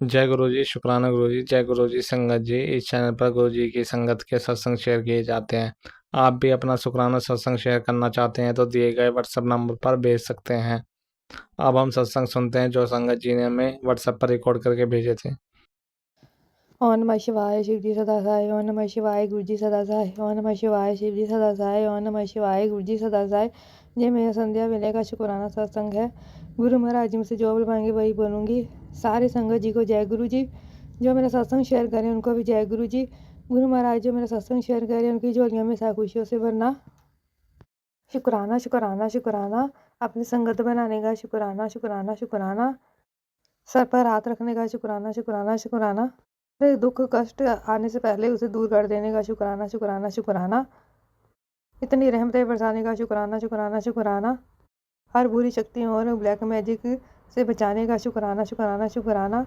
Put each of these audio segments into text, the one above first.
जय गुरु जी, शुक्राना गुरु जी, जय गुरु जी संगत जी। इस चैनल पर गुरु जी की संगत के सत्संग शेयर किए जाते हैं। आप भी अपना शुक्राना सत्संग शेयर करना चाहते हैं तो दिए गए व्हाट्सएप नंबर पर भेज सकते हैं। अब हम सत्संग सुनते हैं जो संगत जी ने हमें व्हाट्सएप पर रिकॉर्ड करके भेजे थे। ओम नमः शिवाय शिव जी सदा सहाय। ओम नमः शिवाय गुरु जी सदा सहाय। ओम नमः शिवाय शिव जी सदा सहाय। ओम नमः शिवाय गुरु जी सदा सहाय। ये मेरा संध्या वेले का शुक्राना सत्संग है। गुरु महाराज जी मुझसे जो बुलवाएंगे वही बोलूँगी। सारे संगत जी को जय गुरु जी। जो मेरा सत्संग शेयर करें उनको भी जय गुरु जी। गुरु महाराज जो मेरा सत्संग शेयर करें उनकी झोलियों में सा खुशियों से भरना। शुक्राना शुक्राना शुक्राना। अपनी संगत बनाने का शुक्राना शुक्राना शुक्राना। सर पर हाथ रखने का शुक्राना शुक्राना शुक्राना। फिर दुख कष्ट आने से पहले उसे दूर कर देने का शुक्राना शुक्राना शुक्राना। इतनी रहमतें बरसाने का शुक्राना शुक्राना शुक्राना। हर बुरी शक्तियों और ब्लैक मैजिक से बचाने का शुक्राना शुक्राना शुक्राना।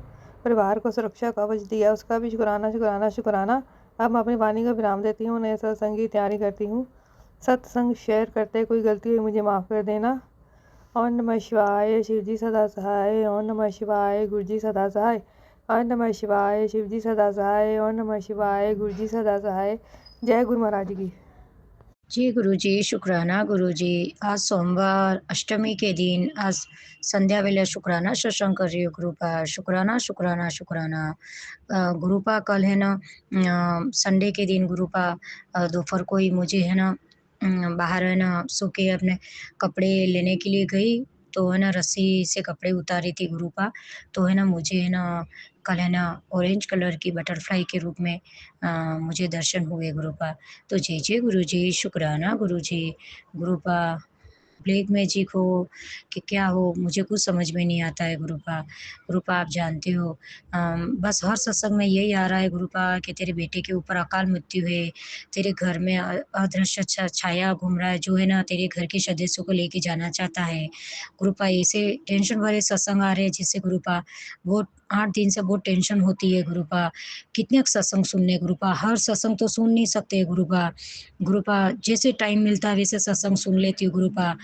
परिवार को सुरक्षा कवच दिया उसका भी शुक्राना शुक्राना शुक्राना। अब मैं अपनी वाणी का विराम देती हूँ, नए सत्संग की तैयारी करती हूँ। सत्संग शेयर करते कोई गलती हुई मुझे माफ़ कर देना। ओम नमः शिवाय शिव जी सदा सहाय। ओम नमः शिवाय गुरु जी सदा सहाय। ओम नमः शिवाय शिव जी सदा सहाय। ओम नमः शिवाय गुरु जी सदा सहाय। जय गुरु महाराज की। जी गुरुजी, शुक्राना गुरुजी। आज सोमवार अष्टमी के दिन आज संध्या वेला शुक्राना सत्संग कर रही हूँ गुरुपा। शुक्राना शुक्राना शुक्राना। गुरुपा कल है ना संडे के दिन गुरुपा दोपहर को ही मुझे है ना बाहर है ना सो के अपने कपड़े लेने के लिए गई। तो है ना रस्सी से कपड़े उतारी थी गुरुपा। तो है ना मुझे है ना कल है ना ऑरेंज कलर की बटरफ्लाई के रूप में मुझे दर्शन हुए गुरुपा। तो जय जय गुरुजी, शुक्राना गुरुजी। गुरुपा ब्लैक मैजिक हो कि क्या हो मुझे कुछ समझ में नहीं आता है गुरुपा। गुरुपा आप जानते हो बस हर सत्संग में यही आ रहा है गुरुपा कि तेरे बेटे के ऊपर अकाल मृत्यु है। तेरे घर में अदृश्य छाया घूम रहा है जो है ना तेरे घर के सदस्यों को लेके जाना चाहता है। गुरुपा ऐसे टेंशन भरे सत्संग आ रहे हैं जिससे गुरुपा बहुत 8 दिन से बहुत टेंशन होती है गुरुपा। कितने सत्संग सुनने गुरुपा, हर सत्संग तो सुन नहीं सकते गुरुपा। गुरुपा जैसे टाइम मिलता है वैसे सत्संग सुन लेती हूँ गुरुपा।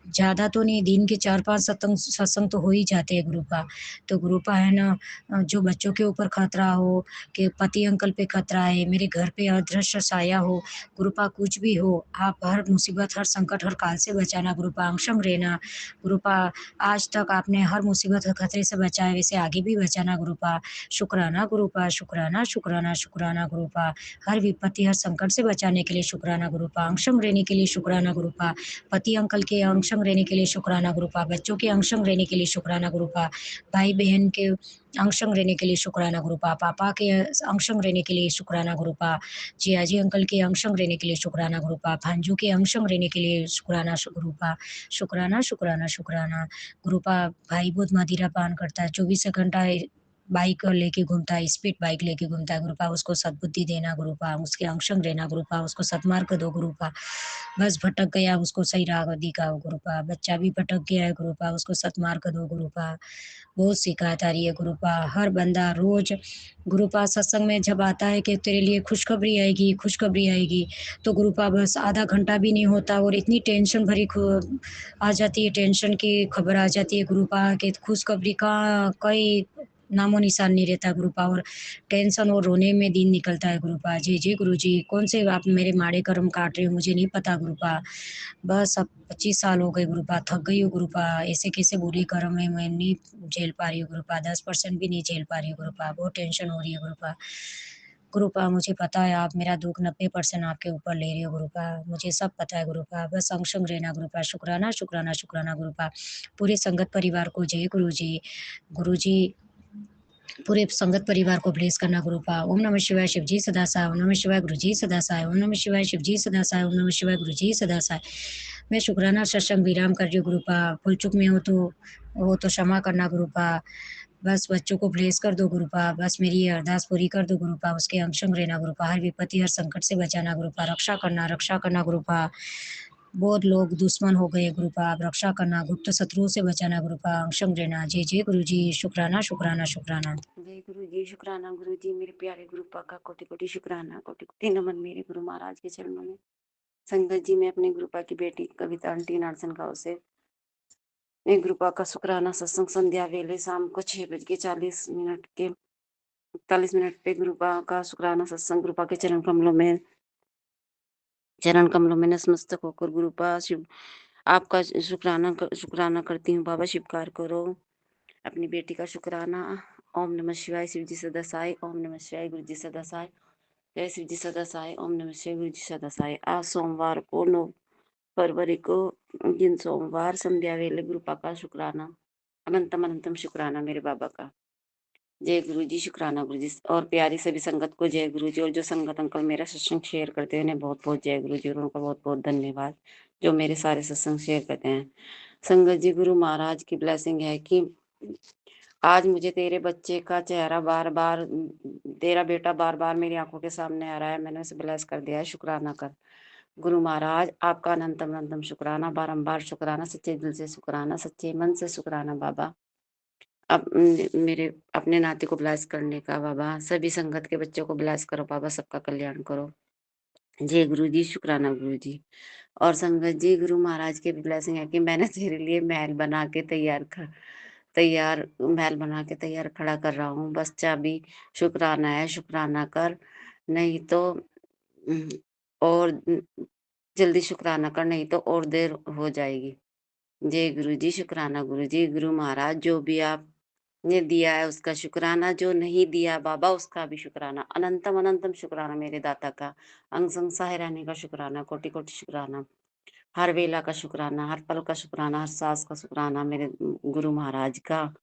ज़्यादा तो नहीं, दिन के 4-5 सत्संग सत्संग तो हो ही जाते हैं गुरुपा। तो गुरुपा है ना जो बच्चों के ऊपर खतरा हो कि पति अंकल पे खतरा है, मेरे घर पे अदृश्य साया हो, गुरुपा कुछ भी हो, आप हर मुसीबत, हर संकट, हर काल से बचाना गुरुपा, अंशम रहना गुरुपा। आज तक आपने हर मुसीबत, हर खतरे से बचाया, वैसे आगे भी बचाना गुरुपा। शुक्राना गुरुपा, शुक्राना, शुक्राना, शुक्राना गुरुपा। हर विपत्ति, हर संकट से बचाने के लिए शुक्राना गुरुपा, अंशम रहने के लिए शुक्राना गुरुपा। पति अंकल के अंशम रहने के लिए शुक्राना गुरुपा, बच्चों के अंशम रहने के लिए शुक्राना गुरुपा, भाई बहन के अंशम रहने के लिए शुक्राना गुरुपा, पापा के अंशम रहने के लिए शुक्राना गुरुपा, जियाजी अंकल के अंशम रहने के लिए शुक्राना गुरुपा, भांजू के अंशम रहने के लिए शुक्राना गुरुपा। शुक्राना शुक्राना शुक्राना गुरुपा। भाई बहुत मदिरा पान करता है, 24 घंटा बाइक लेके घूमता है, स्पीड बाइक लेके घूमता है गुरुपा, उसको सद्बुद्धि देना गुरुपा, उसके अंशम रहना गुरुपा, उसको सद्मार्ग दो गुरुपा। बस भटक गया उसको सही राह दिखाओ गुरुपा, बच्चा भी भटक गया है गुरुपा, उसको सद्मार्ग दो गुरुपा। बहुत शिकायत आ रही है गुरुपा, हर बंदा रोज गुरुपा सत्संग में जब आता है कि तेरे लिए खुशखबरी आएगी, खुशखबरी आएगी, तो गुरुपा बस आधा घंटा भी नहीं होता और इतनी टेंशन भरी आ जाती है, टेंशन की खबर आ जाती है गुरुपा कि खुशखबरी का कोई नामो निशान नहीं रहता गुरुपा, और टेंशन और रोने में दिन निकलता है गुरुपा। जी जी गुरु जी, कौन से आप मेरे माड़े कर्म काट रहे हो मुझे नहीं पता गुरुपा। बस अब 25 साल हो गए गुरुपा, थक गई हूँ गुरुपा, ऐसे कैसे बुरे कर्म है मैं नहीं झेल पा रही हूँ गुरुपा, 10% भी नहीं झेल पा रही हूँ गुरुपा, बहुत टेंशन हो रही है गुरुपा। गुरुपा मुझे पता है आप मेरा दुःख 90% आपके ऊपर ले रहे हो गुरुपा, मुझे सब पता है गुरुपा, बस अंग-संग रहना गुरुपा, शुक्राना, शुक्राना, शुक्राना गुरुपा। पूरे संगत परिवार को जय गुरुजी। गुरुजी पूरे संगत परिवार को ब्लेस करना गुरुपा। ओम नमः शिवाय शिव जी सदा सहाय। ओम नमः शिवाय गुरु जी सदा सहाय। ओम नमः शिवाय शिव जी सदा सहाय। ओम नमः शिवाय गुरु जी सदा सहाय। मैं शुक्राना सत्संग विराम कर रही हूँ गुरुपा, भूल चूक में हो तो वो तो क्षमा करना गुरुपा। बस बच्चों को ब्लेस कर दो गुरुपा, बस मेरी ये अरदास पूरी कर दो गुरुपा, उसके अंग संग रहना गुरुपा, हर विपत्ति, हर संकट से बचाना गुरुपा, रक्षा करना गुरुपा। बहुत लोग दुश्मन हो गए गुरुपा, अब रक्षा करना, गुप्त शत्रुओं से बचाना गुरुपा, अंग संग रहना। जय जय गुरु जी, शुक्राना, शुक्राना, शुक्राना। जय गुरु जी, शुक्राना गुरु जी, मेरे प्यारे गुरु का कोटि कोटि शुक्राना, कोटि कोटि नमन मेरे गुरु महाराज के चरणों में। संगत जी, मैं अपने गुरुपा की बेटी कविता आंटी नारसन गांव से मेरी कृपा का शुक्राना सत्संग संध्या वेले शाम को 6:40 के 41 पे गुरुपा का शुक्राना सत्संग गुरुपा के चरण कमलों में नतमस्तक होकर गुरुपा शिव आपका शुक्राना करती हूँ बाबा, स्वीकार करो अपनी बेटी का शुक्राना। ओम नमः शिवाय, शिव जी सदा साई। ओम नमः शिवाय, गुरु जी सदा साई। जय शिव जी सदा साई। ओम नमः शिवाय, गुरु जी सदा साई। आज सोमवार को 9 फरवरी को दिन सोमवार संध्या वेले गुरुपा का शुक्राना, अनंतम अनंतम शुक्राना मेरे बाबा का। जय गुरु जी, शुक्राना गुरु जी। और प्यारी सभी संगत को जय गुरु जी। और जो संगत अंकल मेरा सत्संग शेयर करते हैं उन्हें बहुत बहुत जय गुरु जी और उनका बहुत बहुत धन्यवाद जो मेरे सारे सत्संग शेयर करते हैं। संगत जी, गुरु महाराज की ब्लेसिंग है कि आज मुझे तेरे बच्चे का चेहरा बार बार, तेरा बेटा बार बार मेरी आंखों के सामने आ रहा है। मैंने उसे ब्लेस कर दिया है, शुक्राना कर। गुरु महाराज आपका अनंतम अनंतम शुक्राना, बारंबार शुक्राना, सच्चे दिल से शुक्राना, सच्चे मन से शुक्राना बाबा। अब मेरे अपने नाते को ब्लेस करने का बाबा, सभी संगत के बच्चों को ब्लेस करो बाबा, सबका कल्याण करो। जय गुरु जी, शुक्राना गुरु जी। और संगत जी, गुरु महाराज की ब्लेसिंग है कि मैंने तेरे लिए महल बना के तैयार खड़ा कर रहा हूँ। बस चाबी शुक्राना है, शुक्राना कर, नहीं तो और जल्दी शुक्राना कर, नहीं तो और देर हो जाएगी। जय गुरु जी, शुक्राना गुरु जी। गुरु महाराज जो भी आपने दिया है उसका शुक्राना, जो नहीं दिया बाबा उसका भी शुक्राना। अनंतम अनंतम शुक्राना मेरे दाता का। अंग संग सहाय रहने का शुक्राना, कोटि कोटि शुक्राना। हर वेला का शुक्राना, हर पल का शुक्राना, हर सांस का शुक्राना मेरे गुरु महाराज का।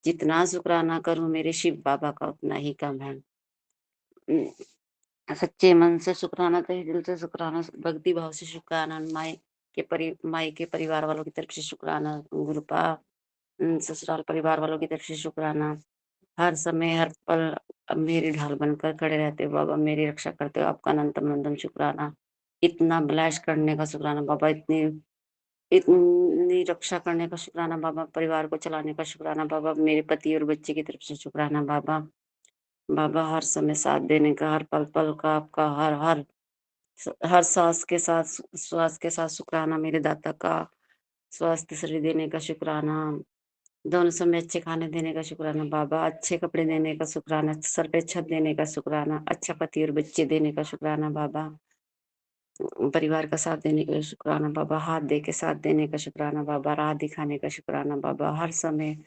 जितना शुक्राना करूं मेरे शिव बाबा का उतना ही कम है। सच्चे मन से शुक्राना, तहे दिल से शुक्राना, भक्ति भाव से शुक्राना। माई के परिवार वालों की तरफ से शुक्राना गुरुपा, ससुराल परिवार वालों की तरफ से शुक्राना। हर समय हर पल अब मेरी ढाल बनकर खड़े रहते हो बाबा, मेरी रक्षा करते हो, आपका अनंतम अनंतम शुक्राना। इतना ब्लेस करने का शुक्राना बाबा, इतनी इतनी रक्षा करने का शुक्राना बाबा, परिवार को चलाने का शुक्राना बाबा, मेरे पति और बच्चे की तरफ से शुक्राना बाबा। बाबा हर समय साथ देने का, हर पल पल का आपका, हर हर हर श्वास के साथ शुक्राना मेरे दाता का। स्वास्थ्य शरीर देने का शुक्राना, दोनों समय अच्छे खाने देने का शुक्राना बाबा, अच्छे कपड़े देने का शुक्राना, सर पे छत देने का शुक्राना, अच्छा पति और बच्चे देने का शुक्राना बाबा, परिवार का साथ देने का शुक्राना बाबा, हाथ दे के साथ देने का शुक्राना बाबा, राह दिखाने का शुक्राना बाबा। हर समय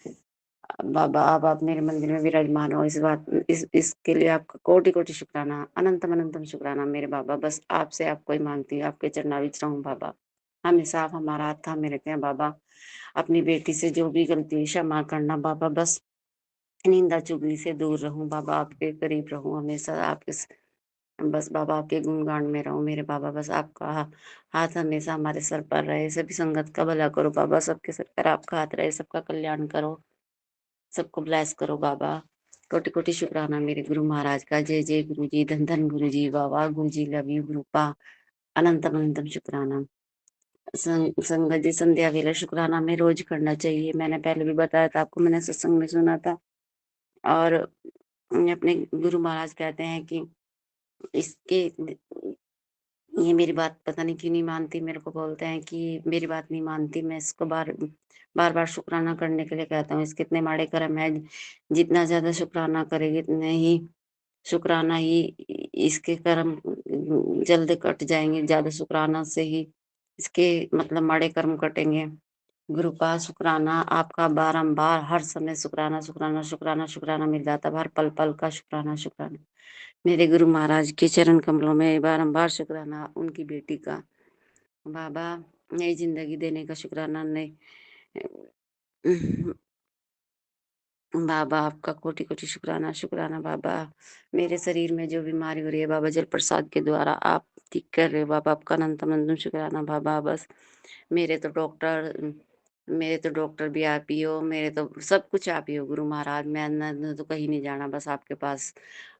बाबा आप मेरे मंदिर में विराजमान हो, इसके लिए आपका कोटि कोटि शुक्राना, अनंतम अनंतम शुक्राना मेरे बाबा। बस आपसे आपको ही मांगती हूँ, आपके चरणाविच रहूं बाबा। हमेशा आप हमारा हाथ थामे रहते हैं बाबा। अपनी बेटी से जो भी गलती हुई क्षमा करना बाबा, बस निंदा चुगली से दूर रहूं बाबा, आपके करीब रहूं हमेशा, बस बाबा आपके गुणगान में रहूं मेरे बाबा। बस आपका हाथ हमेशा हमारे सर पर रहे, सभी संगत का भला करो बाबा, सबके सर पर आपका हाथ रहे, सबका कल्याण करो, सबको ब्लेस करो बाबा। कोटि कोटि शुक्राना मेरे गुरु महाराज का। जय जय गुरु जी, धन धन गुरु जी बाबा, गुरु जी लव यू गुरुपा, अनंतम अनंतम शुक्राना। संगत जी, संध्या वेला शुक्राना में रोज करना चाहिए, मैंने पहले भी बताया था आपको, मैंने सत्संग में सुना था। और अपने गुरु महाराज कहते हैं कि इसके ये मेरी बात पता नहीं क्यों नहीं मानती, मेरे को बोलते हैं कि मेरी बात नहीं मानती, मैं इसको बार बार बार शुक्राना करने के लिए कहता हूँ। इसके इतने माड़े कर्म है, जितना ज्यादा शुक्राना करेगी उतने ही शुक्राना ही इसके कर्म जल्द कट जाएंगे, ज्यादा शुक्राना से ही इसके मतलब माड़े कर्म कटेंगे। गुरुपा शुक्राना आपका, बारंबार हर समय शुक्राना शुक्राना शुक्राना शुक्राना मिल जाता है, हर पल पल का शुक्राना शुक्राना मेरे गुरु महाराज के चरण कमलों में बारंबार शुक्राना। उनकी बेटी का बाबा, नई जिंदगी देने का शुक्राना, नई बाबा आपका कोटि कोटि शुक्राना शुक्राना बाबा। मेरे शरीर में जो बीमारी हो रही है बाबा, जल प्रसाद के द्वारा आप ठीक कर रहे हो बाबा, आपका अनंतम अनंतम शुक्राना बाबा। बस मेरे तो डॉक्टर भी आप ही हो, मेरे तो सब कुछ आप ही हो गुरु महाराज। मैं तो कहीं नहीं जाना, बस आपके पास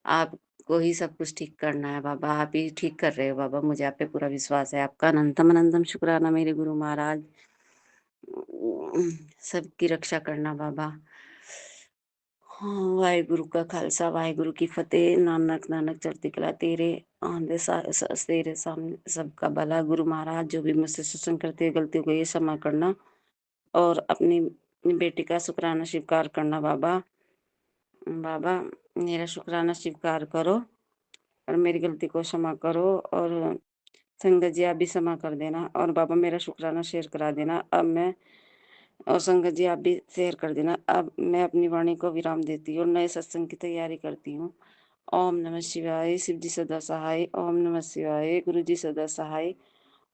आपको ही सब कुछ ठीक करना है बाबा, आप ही ठीक कर रहे हो बाबा, मुझे आप पे पूरा विश्वास है। आपका अनंतम अनंतम शुक्राना मेरे गुरु महाराज, सबकी रक्षा करना बाबा। हाँ, वाहिगुरु का खालसा वाहिगुरु की फतेह। नानक नानक चढ़ती कला तेरे आंधे तेरे सामने सबका भला। गुरु महाराज जो भी मुझसे सत्संग करते हैं गलतियों को ये क्षमा करना, और अपनी बेटी का शुक्राना स्वीकार करना। बाबा बाबा मेरा शुक्राना स्वीकार करो और मेरी गलती को क्षमा करो, और संगत जी आप भी क्षमा कर देना, और बाबा मेरा शुक्राना शेयर करा देना। अब मैं और संगत जी आप भी शेयर कर देना। अब मैं अपनी वाणी को विराम देती हूँ और नए सत्संग की तैयारी करती हूँ। ओम नमः शिवाय, शिव जी सदा सहाय। ओम नमः शिवाय, गुरु जी सदा सहाय।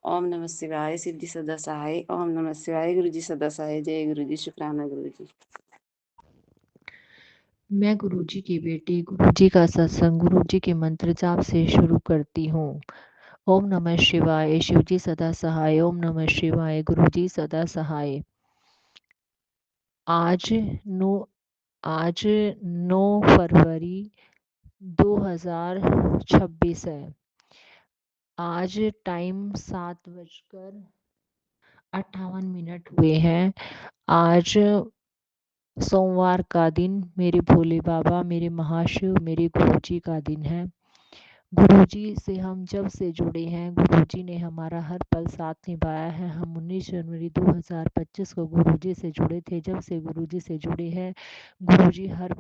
ओम नमः शिवाय, शिव जी सदा सहाय। ओम नमः शिवाय, गुरु जी सदा सहाय। जय गुरु जी, शुक्राना गुरु जी। मैं गुरुजी की बेटी गुरुजी का सत्संग गुरुजी के मंत्र जाप से शुरू करती हूँ। ओम नमः शिवाय, शिवजी सदा सहाय। ओम नमः शिवाय, गुरुजी सदा सहाय। आज 9 फरवरी 2026 है। आज टाइम 7:58 हुए हैं। आज सोमवार का दिन मेरे भोले बाबा, मेरे महाशिव, मेरे गुरुजी का दिन है। गुरुजी से हम जब से जुड़े हैं, गुरुजी ने हमारा हर पल साथ निभाया है। हम 19 जनवरी 2025 को गुरुजी से जुड़े थे। जब से गुरुजी से जुड़े हैं, गुरुजी हर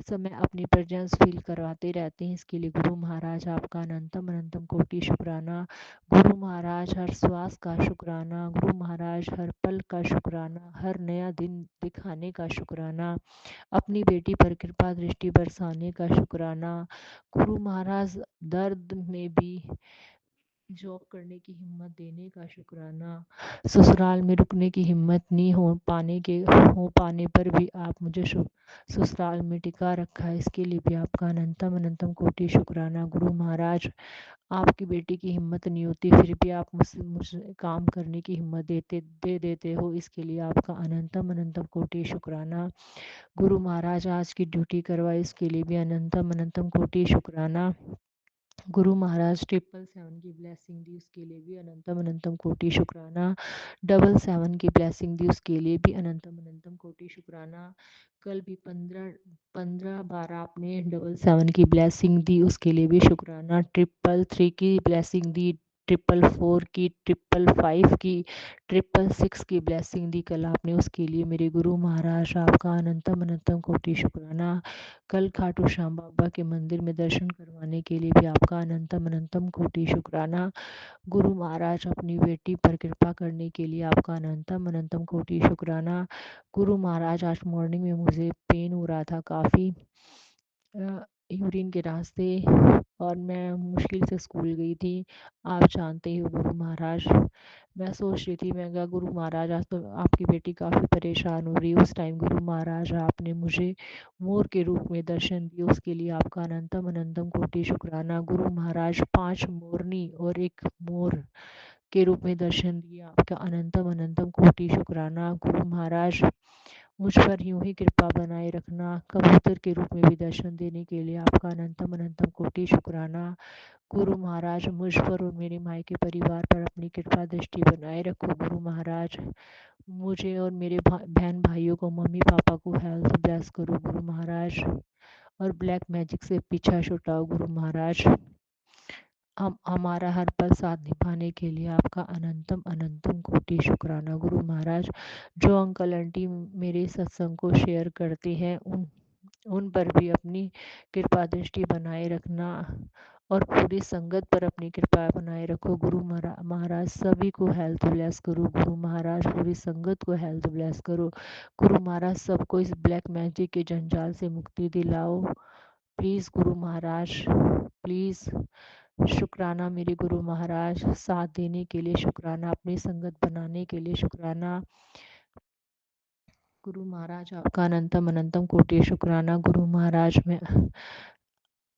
समय अपनी प्रेजेंस फील करवाते रहते हैं। इसके लिए गुरु महाराज आपका अनंतम कोटि शुक्राना। गुरु महाराज हर श्वास का शुक्राना। गुरु महाराज हर पल का शुक्राना। हर नया दिन दिखाने का शुक्राना। अपनी बेटी पर कृपा दृष्टि बरसाने का शुक्राना। गुरु महाराज दर्द में भी जॉब करने की हिम्मत देने का शुक्राना। ससुराल में रुकने की हिम्मत नहीं हो पाने पर भी आप मुझे ससुराल में टिका रखा है। इसके लिए भी आपका अनंतम कोटि शुक्राना। गुरु महाराज आपकी बेटी की हिम्मत नहीं होती, फिर भी आप मुझसे काम करने की हिम्मत दे देते हो। इसके लिए आपका अनंतम कोटि शुक्राना। गुरु महाराज आज की ड्यूटी करवाई, इसके लिए भी अनंतम कोटि शुक्राना। गुरु महाराज 777 की ब्लेसिंग दी, उसके लिए भी अनंतम कोटि शुक्राना। 777 की ब्लेसिंग दी, उसके लिए भी अनंतम कोटि शुक्राना। कल भी 15 बार आपने 777 की ब्लेसिंग दी, उसके लिए भी शुक्राना। 333 की ब्लेसिंग दी, 444 की, 555 की, 666 की ब्लेसिंग दी कल आपने, उसके लिए मेरे गुरु महाराज आपका अनंतम कोटि शुक्राना। कल खाटू श्याम बाबा के मंदिर में दर्शन करवाने के लिए भी आपका अनंतम कोटि शुक्राना। गुरु महाराज अपनी बेटी पर कृपा करने के लिए आपका अनंतम कोटि शुक्राना। गुरु महाराज आज मॉर्निंग में मुझे पेन हो रहा था काफ़ी यूरिन के रास्ते, और मैं मुश्किल से स्कूल गई थी। आप जानते ही हो गुरु महाराज, मैं सोच रही थी, मैं कहा गुरु महाराज आज तो आपकी बेटी काफ़ी परेशान हो रही है। उस टाइम गुरु महाराज आपने मुझे मोर के रूप में दर्शन दिए, उसके लिए आपका अनंतम कोटि शुक्राना। गुरु महाराज 5 मोरनी और 1 मोर के रूप में दर्शन दिए, आपका अनंतम कोटि शुक्राना। गुरु महाराज मुझ पर यूं ही कृपा बनाए रखना। कबूतर के रूप में भी दर्शन देने के लिए आपका अनंतम कोटि शुक्राना। गुरु महाराज मुझ पर और मेरे मायके परिवार पर अपनी कृपा दृष्टि बनाए रखो। गुरु महाराज मुझे और मेरे बहन भाइयों को, मम्मी पापा को हेल्थ ब्लेस करो गुरु महाराज, और ब्लैक मैजिक से पीछा छुटाओ गुरु महाराज। हम हमारा हर पल साथ निभाने के लिए आपका अनंतम कोटि शुक्राना। गुरु महाराज जो अंकल आंटी मेरे सत्संग को शेयर करते हैं, उन पर भी अपनी कृपा दृष्टि बनाए रखना, और पूरी संगत पर अपनी कृपा बनाए रखो। गुरु महाराज सभी को हेल्थ ब्लेस करो। गुरु महाराज पूरी संगत को हेल्थ ब्लेस करो। गुरु महाराज सबको इस ब्लैक मैजिक के जंजाल से मुक्ति दिलाओ प्लीज़ गुरु महाराज, प्लीज़। शुक्राना मेरे गुरु महाराज, साथ देने के लिए शुक्राना, अपनी संगत बनाने के लिए शुक्राना। गुरु महाराज आपका अनंतम कोटि शुक्राना। गुरु महाराज मैं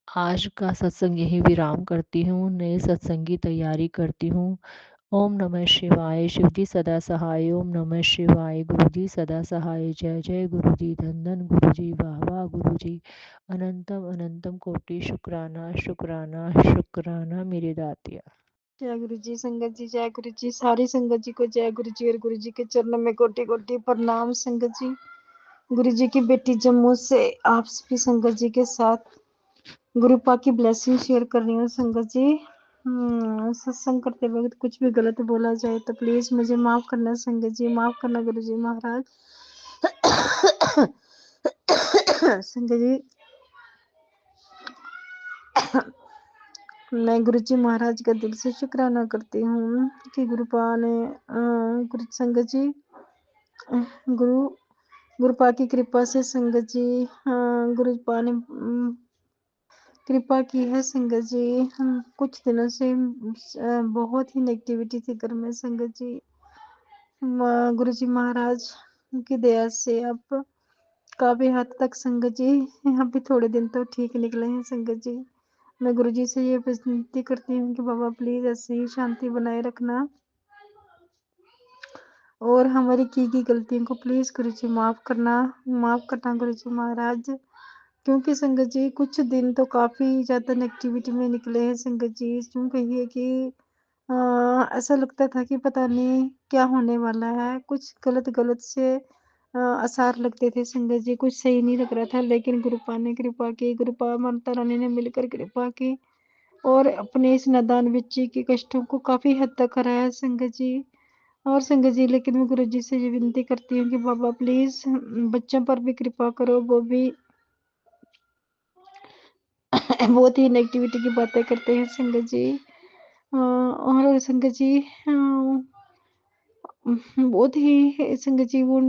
आज का सत्संग यही विराम करती हूँ, नए सत्संग की तैयारी करती हूँ। ओम नमः शिवाय, शिवजी सदा सहाय। ओम नमः शिवाय, गुरुजी सदा सहाय। जय जय गुरुजी, धन गुरुजी, वाह वाह गुरुजी। अनंतम कोटि शुक्राना शुक्राना शुक्राना मेरे दातिया। जय गुरु जी। संगत जी जय गुरु जी। सारी संगत जी को जय गुरु जी, और गुरु जी के चरणों में कोटि कोटि प्रणाम। संगत जी, गुरु जी की बेटी जम्मू से आप सभी संगत जी के साथ गुरु पा की ब्लेसिंग शेयर कर रही हूँ। संगत जी, सत्संग करते वक्त कुछ भी गलत बोला जाए तो प्लीज मुझे माफ करना संगत जी, माफ करना गुरु जी महाराज। संगत जी मैं गुरु जी महाराज का दिल से शुक्राना करती हूँ कि गुरुपा ने गुरु संगत जी गुरुपा की कृपा से संगत जी गुरुपा ने कृपा की है संगत जी। हम कुछ दिनों से बहुत ही नेगेटिविटी थी घर में संगत जी। गुरु जी महाराज की दया से अब काफी हद तक संगत जी यहाँ भी थोड़े दिन तो ठीक निकले हैं संगत जी। मैं गुरु जी से ये विनती करती हूँ कि बाबा प्लीज ऐसे ही शांति बनाए रखना और हमारी की गलतियों को प्लीज गुरु जी माफ करना गुरु जी महाराज। क्योंकि संगत जी कुछ दिन तो काफी ज्यादा नेगेटिविटी में निकले हैं संगत जी। यूं कहिए कि ऐसा लगता था कि पता नहीं क्या होने वाला है। कुछ गलत से आसार लगते थे संगत जी, कुछ सही नहीं लग रहा था। लेकिन गुरुपा ने कृपा की, गुरुपा माता रानी ने मिलकर कृपा की और अपने इस नादान बच्ची के कष्टों को काफी हद तक कराया संगत जी। और संगत जी लेकिन मैं गुरु जी से ये विनती करती हूँ कि बाबा प्लीज बच्चों पर भी कृपा करो। वो भी बहुत ही नेगेटिविटी की बातें करते हैं संगत जी। और संगत जी बहुत ही संगत जी वो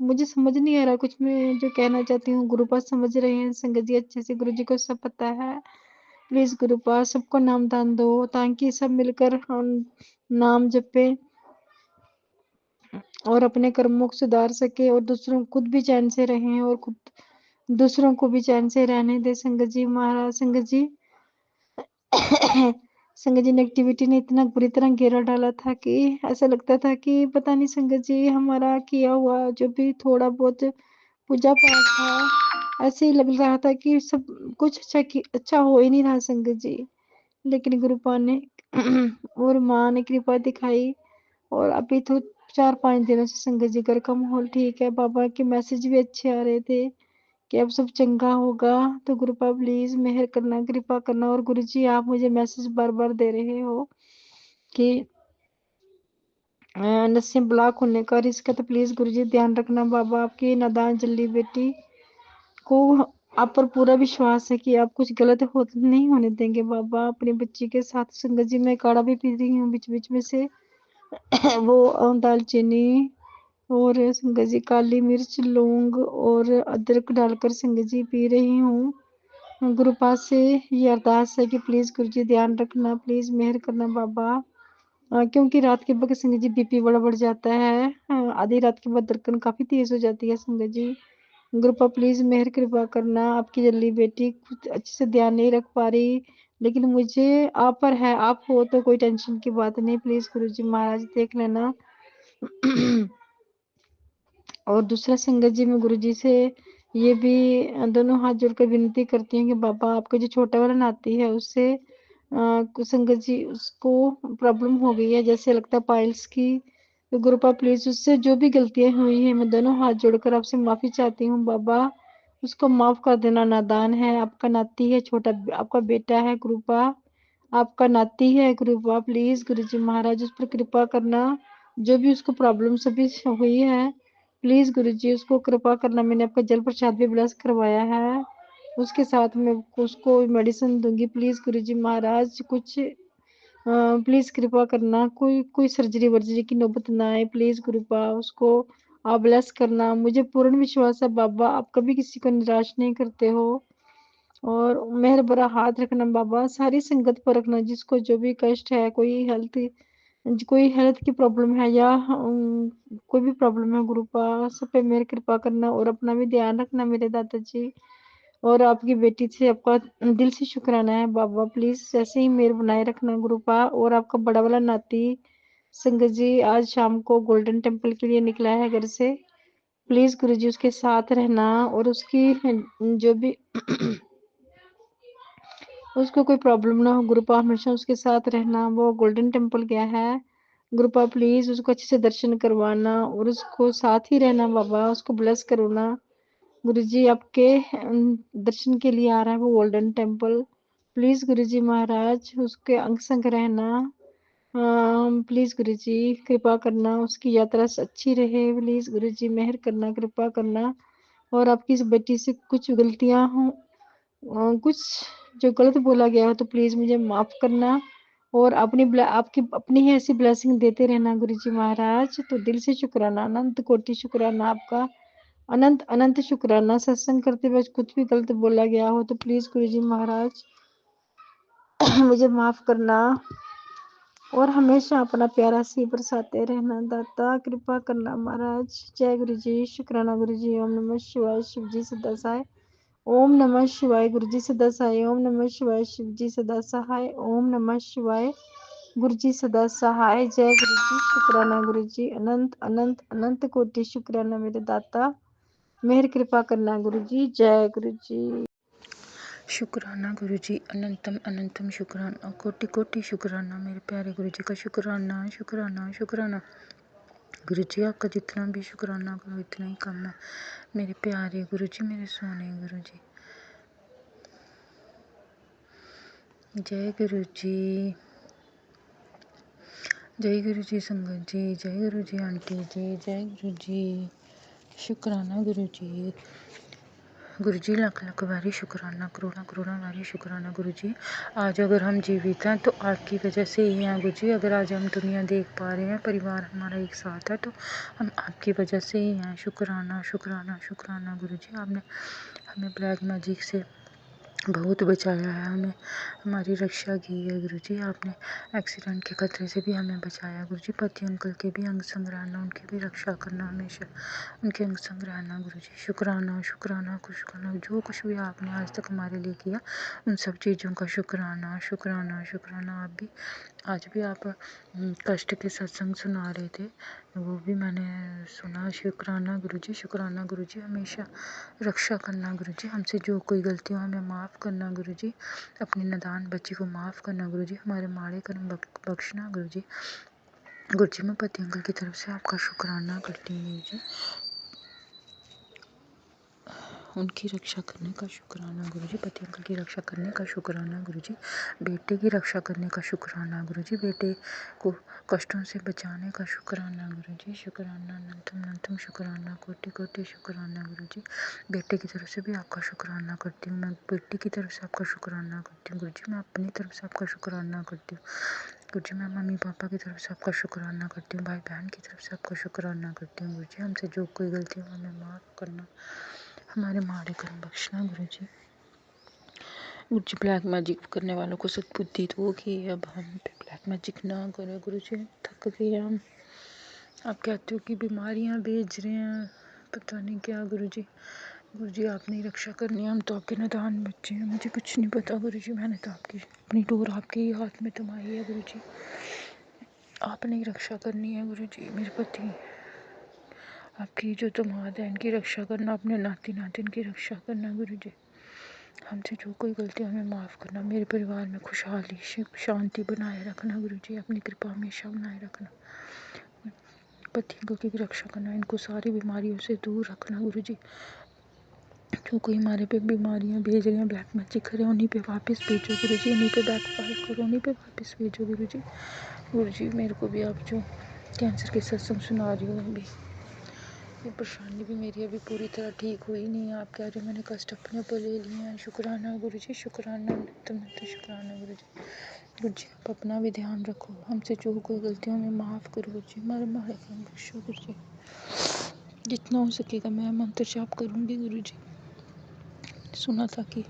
मुझे समझ नहीं आ रहा कुछ मैं जो कहना चाहती हूँ। गुरुपा समझ रहे हैं संगत जी अच्छे से, गुरु जी को सब पता है। प्लीज गुरुपा सबको नाम दान दो ताकि सब मिलकर हम नाम जपे और अपने कर्मों को सुधार सके और दूसरों खुद भी चैन से रहें और खुद दूसरों को भी चैन से रहने दे संगत जी महाराज। संगत जी संगत जी नेगेटिविटी ने इतना बुरी तरह घेरा डाला था कि ऐसा लगता था कि पता नहीं संगत जी हमारा किया हुआ जो भी थोड़ा बहुत पूजा पाठ था ऐसे ही लग रहा था कि सब कुछ अच्छा हो ही नहीं रहा संगत जी। लेकिन गुरुपा ने और माँ ने कृपा दिखाई और अभी तो 4-5 दिनों से संगत जी घर का माहौल ठीक है। बाबा के मैसेज भी अच्छे आ रहे थे कि अब सब चंगा होगा। तो गुरुपा प्लीज मेहर करना, कृपा करना। और गुरुजी आप मुझे मैसेज बार बार दे रहे हो कि नसें ब्लॉक होने का रिस्क है, तो प्लीज गुरुजी ध्यान रखना। बाबा आपकी नादान जल्दी बेटी को आप पर पूरा विश्वास है कि आप कुछ गलत हो नहीं होने देंगे बाबा अपनी बच्ची के साथ। संगत जी मैं काढ़ा भी पी रही हूँ बीच बीच में से वो दालचीनी और संगत जी काली मिर्च लौंग और अदरक डालकर संगत जी पी रही हूँ। गुरुपा से ये अरदास है कि प्लीज गुरुजी ध्यान रखना, प्लीज मेहर करना बाबा। क्योंकि रात के वक्त संगत जी बीपी बड़ा बढ़ जाता है। आधी रात के बाद धड़कन काफी तेज हो जाती है संगत जी। गुरुपा प्लीज मेहर कृपा करना। आपकी जल्दी बेटी कुछ अच्छे से ध्यान नहीं रख पा रही लेकिन मुझे आप पर है, आप हो तो कोई टेंशन की बात नहीं। प्लीज गुरुजी महाराज देख लेना। और दूसरा संगत जी मैं गुरुजी से ये भी दोनों हाथ जोड़कर विनती करती हूँ कि बाबा आपका जो छोटा वाला नाती है उससे संगत जी उसको प्रॉब्लम हो गई है जैसे लगता है पाइल्स की। तो गुरुपा प्लीज उससे जो भी गलतियां हुई है मैं दोनों हाथ जोड़कर आपसे माफी चाहती हूँ बाबा। उसको माफ कर देना, नादान है, आपका नाती है, छोटा आपका बेटा है गुरुपा, आपका नाती है गुरुपा। प्लीज गुरुजी महाराज उस पर कृपा करना। जो भी उसको प्रॉब्लम सभी हुई है प्लीज गुरुजी उसको कृपा करना। मैंने आपका जल प्रसाद भी ब्लेस करवाया है, उसके साथ मैं उसको मेडिसिन दूंगी। प्लीज गुरुजी महाराज कुछ प्लीज कृपा करना, कोई कोई सर्जरी वर्जरी की नौबत ना आए। प्लीज गुरुपा उसको आप ब्लेस करना। मुझे पूर्ण विश्वास है बाबा आप कभी किसी को निराश नहीं करते हो। और मेहर भरा हाथ रखना बाबा, सारी संगत पर रखना जिसको जो भी कष्ट है, कोई हेल्थ की प्रॉब्लम है या कोई भी प्रॉब्लम है गुरुपा सब पे मेरी कृपा करना और अपना भी ध्यान रखना मेरे दादाजी। और आपकी बेटी से आपका दिल से शुक्राना है बाबा, प्लीज ऐसे ही मेहर बनाए रखना गुरुपा। और आपका बड़ा वाला नाती संगत जी आज शाम को गोल्डन टेम्पल के लिए निकला है घर से। प्लीज गुरुजी उसके साथ रहना और उसकी जो भी उसको कोई प्रॉब्लम ना हो गुरुपा, हमेशा उसके साथ रहना। वो गोल्डन टेम्पल गया है गुरुपा, प्लीज उसको अच्छे से दर्शन करवाना और उसको साथ ही रहना बाबा, उसको ब्लेस करवाना। गुरुजी आपके दर्शन के लिए आ रहा है वो गोल्डन टेम्पल। प्लीज़ गुरुजी महाराज उसके अंग संग रहना। प्लीज़ गुरुजी कृपा करना उसकी यात्रा अच्छी रहे। प्लीज़ गुरुजी मेहर करना, कृपा करना। और आपकी इस बेटी से कुछ गलतियाँ हों, कुछ जो गलत बोला गया हो तो प्लीज़ मुझे माफ़ करना। और आपकी अपनी ही ऐसी ब्लेसिंग देते रहना गुरुजी महाराज। तो दिल से शुक्राना, अनंत कोटि शुक्राना आपका। अनंत अनंत शुक्राना। सत्संग करते वक़्त कुछ भी गलत बोला गया हो तो प्लीज़ गुरुजी महाराज मुझे माफ़ करना। और हमेशा अपना प्यारा सी बरसाते रहना दाता, कृपा करना महाराज। जय गुरुजी। शुक्राना गुरुजी। ओम नमः शिवाय। शिव जी सदा सहाय। ओम नमः शिवाय। गुरुजी सदा सहाय। ओम नमः शिवाय। शिव जी सदा सहाय। ओम नमः शिवाय। गुरुजी सदा सहाय। जय गुरुजी। शुक्राना गुरुजी। अनंत अनंत अनंत कोटि शुक्राना मेरे दाता। मेहर कृपा करना गुरुजी। जय गुरुजी। शुक्राना गुरुजी। अनंतम अनंतम शुक्राना, कोटि कोटि शुक्राना मेरे प्यारे गुरुजी का। शुक्राना शुक्राना शुक्राना गुरुजी। आपका जितना भी शुक्राना करो इतना ही कम है मेरे प्यारे गुरुजी, मेरे सोने गुरुजी। जय गुरुजी। जय गुरुजी संगत जी। जय गुरुजी आंटी जी। जय गुरुजी। शुक्राना गुरुजी। गुरुजी लाख लाख बारी शुक्राना, करोड़ा करोड़ा बारी शुक्राना गुरुजी। आज अगर हम जीवित हैं तो आपकी वजह से ही हैं गुरुजी। अगर आज हम दुनिया देख पा रहे हैं, परिवार हमारा एक साथ है, तो हम आपकी वजह से ही हैं। शुक्राना शुक्राना शुक्राना गुरुजी। आपने हमें ब्लैक मैजिक से बहुत बचाया है, हमें हमारी रक्षा की है गुरुजी। आपने एक्सीडेंट के खतरे से भी हमें बचाया गुरुजी। पति अंकल के भी अंग संग रहना, उनकी भी रक्षा करना, हमेशा उनके अंग संग रहना गुरुजी। शुक्राना शुक्राना शुक्राना। जो कुछ भी आपने आज तक हमारे लिए किया उन सब चीज़ों का शुक्राना शुक्राना शुक्राना। आप भी आज भी आप कष्ट के सत्संग सुना रहे थे, वो भी मैंने सुना। शुक्राना गुरुजी। शुक्राना गुरुजी। हमेशा रक्षा करना गुरुजी। हमसे जो कोई गलती हो हमें माफ़ करना गुरुजी। अपनी नादान बच्ची को माफ़ करना गुरुजी। हमारे माड़े कर्म बख्शना गुरुजी। गुरुजी मैं पति अंकल की तरफ से आपका शुक्राना करती हूँ गुरुजी। उनकी रक्षा करने का शुक्राना गुरुजी। पति अंकल की रक्षा करने का शुक्राना गुरुजी। बेटे की रक्षा करने का शुक्राना गुरुजी। बेटे को कष्टों से बचाने का शुक्राना गुरुजी। शुक्राना अनंतम अनंतम शुक्राना, कोटि कोटि शुक्राना गुरुजी। बेटे की तरफ से भी आपका शुक्राना करती हूँ मैं। बेटी की तरफ से आपका शुक्राना करती हूँ गुरुजी। मैं अपनी तरफ से आपका शुक्राना करती हूँ गुरुजी। मैं मम्मी पापा की तरफ से आपका शुक्राना करती हूँ, भाई बहन की तरफ से आपका शुक्राना करती हूँ गुरुजी। हमसे जो कोई गलती हो हमें माफ़ करना, हमारे माड़े कर्म बख्शना गुरुजी। गुरुजी ब्लैक मैजिक करने वालों को सद्बुद्धि दो कि अब हम पे ब्लैक मैजिक ना करें गुरुजी। थक गए हम। आप कहते हो कि बीमारियां भेज रहे हैं, पता नहीं क्या गुरुजी। गुरुजी आपने ही रक्षा करनी है, हम तो आपके नादान बच्चे हैं, मुझे कुछ नहीं पता गुरुजी। मैंने तो आपकी अपनी डोर आपके ही हाथ में थमाई है गुरुजी। आपने ही रक्षा करनी है गुरुजी। मेरे पति आपकी जो दामाद है इनकी रक्षा करना, अपने नाती नातिन की रक्षा करना गुरुजी। हमसे जो कोई गलती हमें माफ़ करना। मेरे परिवार में खुशहाली शांति बनाए रखना गुरुजी। अपनी कृपा हमेशा बनाए रखना। पतियों की रक्षा करना, इनको सारी बीमारियों से दूर रखना गुरुजी। जो कोई हमारे पे बीमारियां भेज रहे हैं, ब्लैक मैजिक करें, उन्हीं पे वापस भेजो गुरुजी। उन्हीं पे बैकफायर करो, उन्हीं पे वापस भेजो गुरुजी। गुरुजी मेरे को भी आप जो कैंसर के सत्संग सुना रही हो, अभी ये परेशानी भी मेरी अभी पूरी तरह ठीक हुई नहीं है। आप कह रहे हो मैंने कष्ट अपने ऊपर ले लिए हैं। शुक्राना गुरुजी। शुक्राना तो शुक्राना गुरुजी। गुरुजी आप अपना भी ध्यान रखो, हमसे जो कोई गलतियों में माफ़ करो गुरुजी। हमारे माड़े कर्म बख्शो गुरुजी। जितना हो सकेगा मैं मंत्र जाप करूँगी गुरुजी। सुना था कि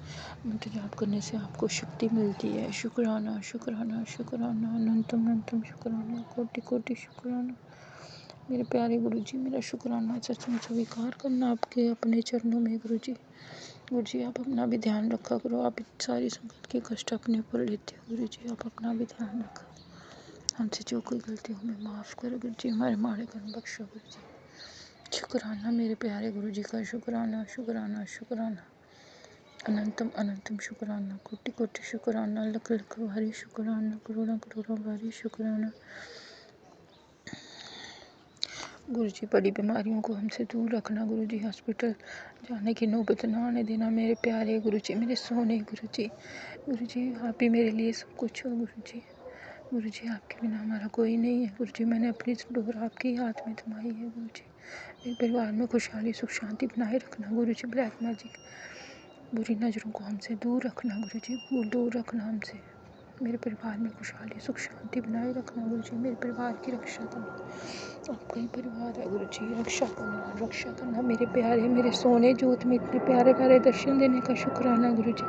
मंत्र जाप करने से आपको शक्ति मिलती है। शुक्राना शुक्राना शुक्राना अनंतम अनंतम शुक्राना, कोटि कोटि शुक्राना मेरे प्यारे गुरुजी। मेरा शुक्राना सचमुच स्वीकार करना आपके अपने चरणों में गुरुजी। गुरुजी आप अपना भी ध्यान रखा करो। आप सारी संगत के कष्ट अपने ऊपर लेते हो गुरुजी। आप अपना भी ध्यान रखा। हमसे जो कोई गलती हमें माफ़ करो गुरुजी। हमारे माड़े कर्म बख्शो गुरुजी। शुक्राना मेरे प्यारे गुरुजी का। शुक्राना शुक्राना शुक्राना अनंतम अनंतम शुक्राना, कोटि कोटि शुक्राना, लख लख भारी शुक्राना, करोड़ा करोड़ा भारी शुक्राना। गुरुजी बड़ी बीमारियों को हमसे दूर रखना गुरुजी, हॉस्पिटल जाने की नौबत ना आने देना मेरे प्यारे गुरुजी, मेरे सोने गुरुजी। गुरुजी आप ही मेरे लिए सब कुछ हो गुरुजी। गुरुजी आपके बिना हमारा कोई नहीं है गुरुजी, मैंने अपनी डोर आपके हाथ में थमाई है गुरुजी। मेरे परिवार में खुशहाली सुख शांति बनाए रखना गुरुजी। ब्लैक मैजिक बुरी नज़रों को हमसे दूर रखना गुरुजी, दूर रखना हमसे। मेरे परिवार में खुशहाली सुख शांति बनाए रखना गुरुजी, मेरे परिवार की रक्षा करना। आपका ही परिवार है गुरुजी, रक्षा करना मेरे प्यारे, मेरे सोने जोत में इतने प्यारे प्यारे दर्शन देने का शुक्राना गुरुजी।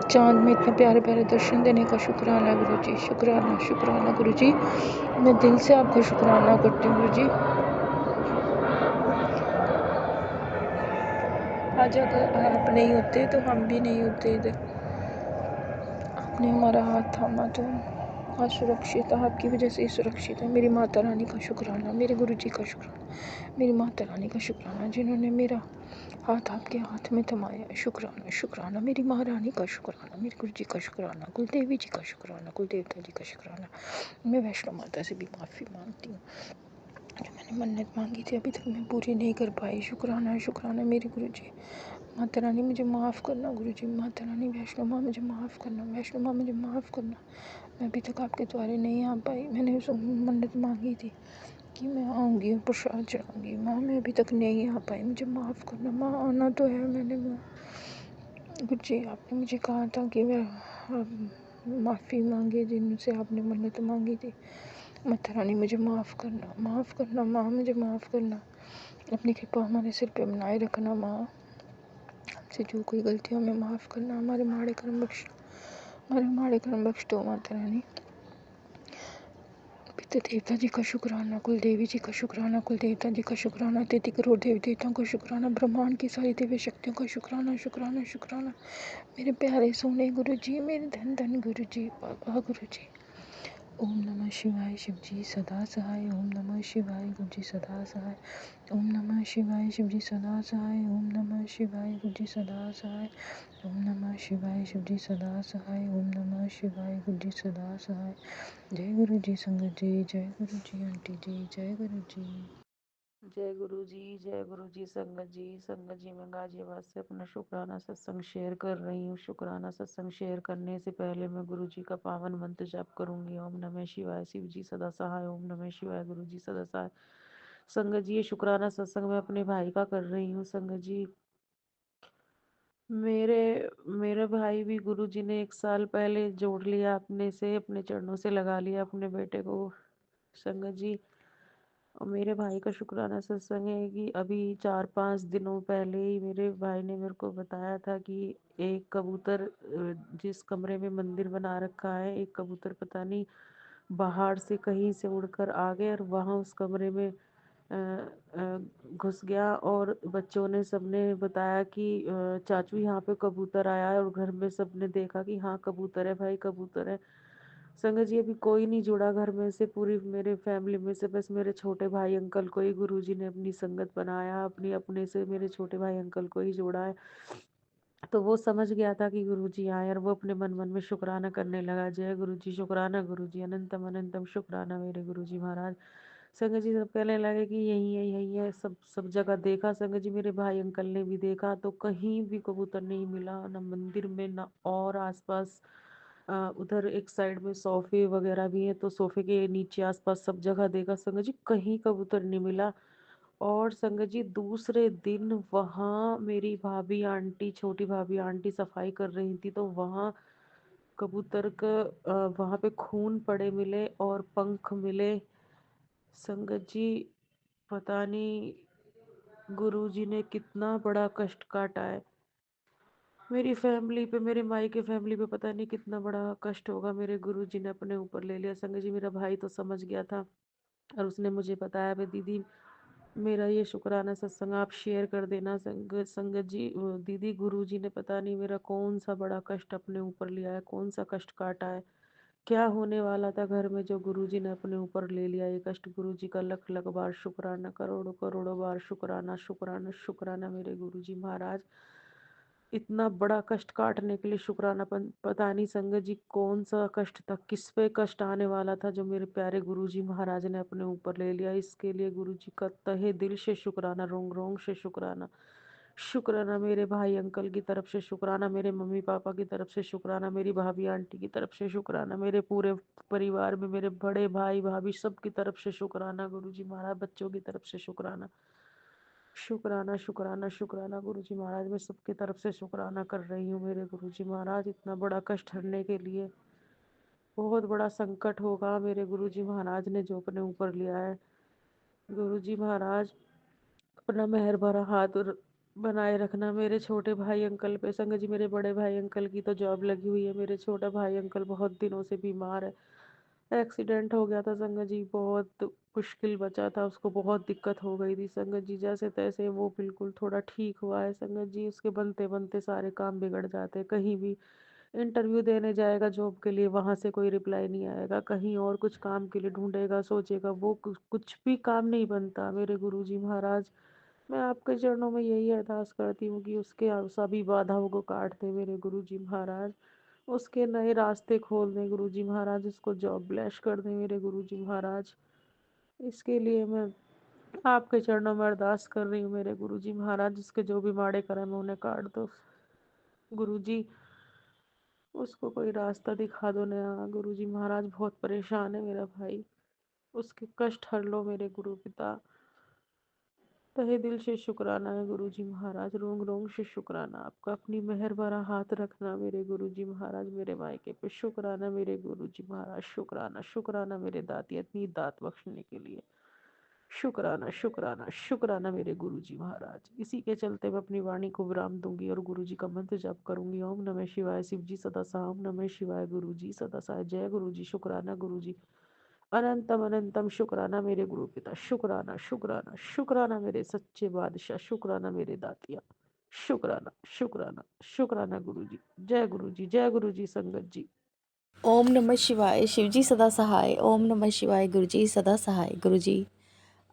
चांद में इतने प्यारे प्यारे दर्शन देने का शुक्राना गुरुजी। शुक्राना शुक्राना गुरुजी, मैं दिल से आपका शुक्राना करती हूँ गुरुजी। आज अगर आप नहीं होते तो हम भी नहीं होते इधर। आपने हमारा हाथ थामा तो आज सुरक्षित, आपकी वजह से सुरक्षित है। मेरी माता रानी का शुक्राना, मेरे गुरुजी का शुक्राना, मेरी माता रानी का शुक्राना जिन्होंने मेरा हाथ आपके हाथ में थमाया है। शुक्राना शुक्राना, मेरी माँ रानी का शुक्राना, मेरे गुरुजी का शुक्राना, कुलदेवी जी का शुक्राना, कुलदेवता जी का शुक्राना। मैं वैष्णो माता से भी माफ़ी मांगती हूँ, जो मैंने मन्नत मांगी थी अभी तक मैं पूरी नहीं कर पाई। शुक्राना शुक्राना मेरे गुरुजी। माता रानी मुझे माफ़ करना गुरुजी, माता रानी वैष्णो माँ मुझे माफ़ करना, वैष्णो माँ मुझे माफ़ करना। मैं अभी तक आपके द्वारे नहीं आ पाई, मैंने उस मन्नत मांगी थी कि मैं आऊँगी और प्रसाद चढ़ाऊँगी। माँ मैं अभी तक नहीं आ पाई, मुझे माफ़ करना। माँ आना तो है, मैंने गुरुजी आपने मुझे कहा था कि मैं माफ़ी मांगे जिनसे आपने मन्नत मांगी थी। माता रानी मुझे माफ़ करना, माफ़ करना माँ, मुझे माफ़ करना। अपनी कृपा हमारे सिर पे बनाए रखना माँ। हमसे जो कोई गलती हमें माफ़ करना, हमारे माड़े कर्म बख्श, हमारे माड़े कर्म बख्श दो माता रानी। पिता देवता जी का शुक्राना, कुल देवी जी का शुक्राना, कुल देवता जी का शुक्राना, 33 करोड़ देवी देवताओं का शुक्राना, ब्रह्मांड की सारी दिव्य शक्तियों का शुक्राना शुक्राना शुक्राना। मेरे प्यारे सोने गुरु जी, मेरे धन धन गुरु जी, बाबा गुरु जी। ओम नमः शिवाय शिवजी सदा सहाय, ओम नमः शिवाय गुरुजी सदा सहाय, ओम नमः शिवाय शिवजी सदा सहाय, ओम नमः शिवाय गुरुजी सदा सहाय, ओम नमः शिवाय शिवजी सदा सहाय, ओम नमः शिवाय गुरुजी सदा सहाय। जय गुरु जी संगत जी, जय गुरु जी आंटी जी, जय गुरु जी। जय गुरु जी संगत जी। मैं गाजियाबाद से अपना शुक्राना सत्संग शेयर कर रही हूँ। शुक्राना सत्संग शेयर करने से पहले मैं गुरु जी का पावन मंत्र जाप करूंगी। ओम नमः शिवाय शिव जी सदा सहाय, ओम नमः शिवाय गुरु जी सदा सहाय। संगत जी ये शुक्राना सत्संग मैं अपने भाई का कर रही हूँ। संगत जी मेरे मेरे भाई भी गुरु जी ने 1 साल पहले जोड़ लिया, अपने से अपने चरणों से लगा लिया अपने बेटे को। संगत जी और मेरे भाई का शुक्राना सत्संग है कि अभी 4-5 दिनों पहले ही मेरे भाई ने मेरे को बताया था कि एक कबूतर जिस कमरे में मंदिर बना रखा है, एक कबूतर पता नहीं बाहर से कहीं से उड़कर आ गए और वहाँ उस कमरे में घुस गया। और बच्चों ने सबने बताया कि चाचू यहाँ पे कबूतर आया है, और घर में सबने देखा कि हाँ कबूतर है भाई, कबूतर है। संगत जी अभी कोई नहीं जुड़ा घर में से, पूरी मेरे फैमिली में से बस मेरे छोटे भाई अंकल को ही गुरुजी ने अपनी संगत बनाया, अपनी अपने से मेरे छोटे भाई अंकल को ही जोड़ा है। तो वो समझ गया था कि गुरुजी आए और वो अपने मन मन में शुक्राना करने लगा। जय गुरुजी, शुक्राना गुरुजी, अनंतम अनंतम शुक्राना मेरे गुरुजी महाराज। संगत जी सब कहने लगे कि यही है यही है, सब सब जगह देखा। संगत जी मेरे भाई अंकल ने भी देखा तो कहीं भी कबूतर नहीं मिला, ना मंदिर में ना और आसपास। उधर एक साइड में सोफे वगैरह भी हैं तो सोफे के नीचे आसपास सब जगह देखा संगत जी, कहीं कबूतर नहीं मिला। और संगत जी दूसरे दिन वहाँ मेरी भाभी आंटी, छोटी भाभी आंटी सफाई कर रही थी तो वहाँ कबूतर का वहाँ पे खून पड़े मिले और पंख मिले। संगत जी पता नहीं गुरुजी ने कितना बड़ा कष्ट काटा है मेरी फैमिली पे, मेरे माई के फैमिली पे, पता नहीं कितना बड़ा कष्ट होगा मेरे गुरुजी ने अपने ऊपर ले लिया। संगत जी मेरा भाई तो समझ गया था और उसने मुझे बताया भाई दीदी मेरा ये शुक्राना सत्संग आप शेयर कर देना। संगत जी दीदी गुरुजी ने पता नहीं मेरा कौन सा बड़ा कष्ट अपने ऊपर लिया है, कौन सा कष्ट काटा है, क्या होने वाला था घर में जो गुरुजी ने अपने ऊपर ले लिया ये कष्ट। गुरुजी का लख लख बार शुक्राना, करोड़ों करोड़ों बार शुक्राना शुक्राना शुक्राना मेरे गुरुजी महाराज। इतना बड़ा कष्ट काटने के लिए शुक्राना। पता नहीं संगत जी कौन सा कष्ट था, किस पे कष्ट आने वाला था, जो मेरे प्यारे गुरुजी महाराज ने अपने ऊपर ले लिया। इसके लिए गुरुजी का तहे दिल से शुक्राना, रोंग रोंग से शुक्राना। शुक्राना मेरे भाई अंकल की तरफ से, शुक्राना मेरे मम्मी पापा की तरफ से, शुक्राना मेरी भाभी आंटी की तरफ से, शुक्राना मेरे पूरे परिवार में मेरे बड़े भाई भाभी सब की तरफ से शुक्राना। गुरुजी महाराज बच्चों की तरफ से शुक्राना। शुक्राना शुक्राना शुक्राना गुरुजी महाराज, मैं सबकी तरफ से शुक्राना कर रही हूँ मेरे गुरुजी महाराज। इतना बड़ा कष्ट हरने के लिए बहुत बड़ा संकट होगा मेरे गुरुजी महाराज ने जो अपने ऊपर लिया है। गुरुजी महाराज अपना मेहर भरा हाथ बनाए रखना मेरे छोटे भाई अंकल पे। संग जी मेरे बड़े भाई अंकल की तो जॉब लगी हुई है, मेरे छोटा भाई अंकल बहुत दिनों से बीमार है। एक्सीडेंट हो गया था संगत जी, बहुत मुश्किल बचा था, उसको बहुत दिक्कत हो गई थी संगत जी। जैसे तैसे वो बिल्कुल थोड़ा ठीक हुआ है संगत जी। उसके बनते बनते सारे काम बिगड़ जाते हैं। कहीं भी इंटरव्यू देने जाएगा जॉब के लिए, वहां से कोई रिप्लाई नहीं आएगा। कहीं और कुछ काम के लिए ढूंढेगा, सोचेगा, वो कुछ भी काम नहीं बनता मेरे गुरुजी महाराज। मैं आपके चरणों में यही अरदास करती हूँ कि उसके सभी बाधाओं को काट दे मेरे गुरुजी महाराज, उसके नए रास्ते खोल दें गुरुजी महाराज, उसको जॉब ब्लेस कर दें मेरे गुरुजी महाराज। इसके लिए मैं आपके चरणों में अरदास कर रही हूँ मेरे गुरुजी महाराज। उसके जो भी माड़े कर्म है उन्हें काट दो गुरुजी, उसको कोई रास्ता दिखा दो नया गुरुजी महाराज। बहुत परेशान है मेरा भाई, उसके कष्ट हर लो मेरे गुरु पिता। तहे दिल से शुक्राना है गुरुजी महाराज, रोंग रोंग से शुक्राना आपका। अपनी मेहर भरा हाथ रखना मेरे गुरुजी महाराज मेरे मायके पे। शुक्राना मेरे गुरुजी महाराज, शुक्राना शुक्राना मेरे दाती इतनी दात बख्शने के लिए। शुक्राना शुक्राना शुक्राना मेरे गुरुजी महाराज। इसी के चलते मैं अपनी वाणी को विराम दूंगी और गुरुजी का मंत्र जप करूंगी। ओम नमः शिवाय शिव जी सदा सा, ओम नमः शिवाय गुरु जी सदा सा। जय गुरु जी, शुक्राना गुरु जी, अनंतम अनंतम शुक्राना मेरे गुरु पिता। शुक्राना शुक्राना शुक्राना मेरे सच्चे बादशाह, शुक्राना मेरे दातिया। शुक्राना शुक्राना शुक्राना गुरु जी। जय गुरु जी, जय गुरु जी संगत जी। ओम नमः शिवाय शिवजी सदा सहाय। ओम नमः शिवाय गुरुजी सदा सहाय। गुरुजी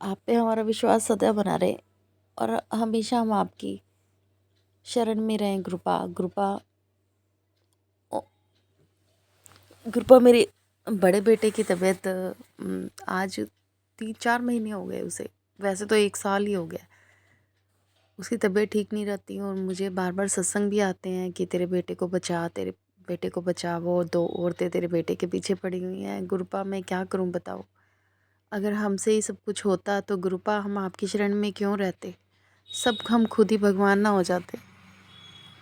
आप पे हमारा विश्वास सदा बना रहे और हमेशा हम आपकी शरण में रहें। कृपा कृपा कृपा मेरे बड़े बेटे की तबीयत आज 3-4 महीने हो गए उसे, वैसे तो 1 साल ही हो गया। उसकी तबीयत ठीक नहीं रहती और मुझे बार बार सत्संग भी आते हैं कि तेरे बेटे को बचा, तेरे बेटे को बचा। वो 2 औरतें तेरे बेटे के पीछे पड़ी हुई हैं। गुरुपा मैं क्या करूं बताओ। अगर हमसे ही सब कुछ होता तो गुरुपा हम आपकी शरण में क्यों रहते, सब हम खुद ही भगवान ना हो जाते।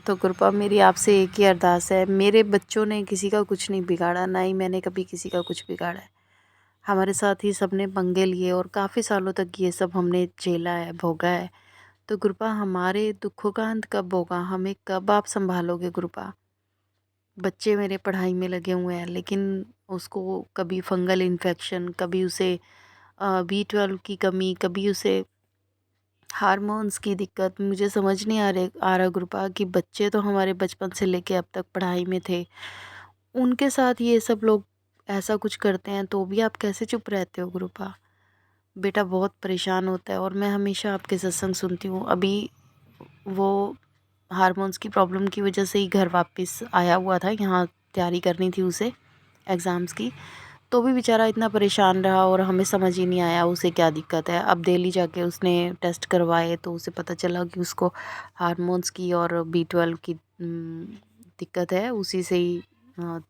तो गुरुपा मेरी आपसे एक ही अरदास है, मेरे बच्चों ने किसी का कुछ नहीं बिगाड़ा, ना ही मैंने कभी किसी का कुछ बिगाड़ा है। हमारे साथ ही सबने पंगे लिए और काफ़ी सालों तक ये सब हमने झेला है, भोगा है। तो गुरुपा हमारे दुखों का अंत कब होगा, हमें कब आप संभालोगे गुरुपा। बच्चे मेरे पढ़ाई में लगे हुए हैं, लेकिन उसको कभी फंगल इन्फेक्शन, कभी उसे B12 की कमी, कभी उसे हार्मोन्स की दिक्कत। मुझे समझ नहीं आ रहा गुरुपा कि बच्चे तो हमारे बचपन से लेके अब तक पढ़ाई में थे, उनके साथ ये सब लोग ऐसा कुछ करते हैं तो भी आप कैसे चुप रहते हो गुरुपा। बेटा बहुत परेशान होता है और मैं हमेशा आपके सत्संग सुनती हूँ। अभी वो हार्मोन्स की प्रॉब्लम की वजह से ही घर वापस आया हुआ था, यहाँ तैयारी करनी थी उसे एग्ज़ाम्स की, तो भी बेचारा इतना परेशान रहा और हमें समझ ही नहीं आया उसे क्या दिक्कत है। अब दिल्ली जाके उसने टेस्ट करवाए तो उसे पता चला कि उसको हार्मोन्स की और B12 की दिक्कत है। उसी से ही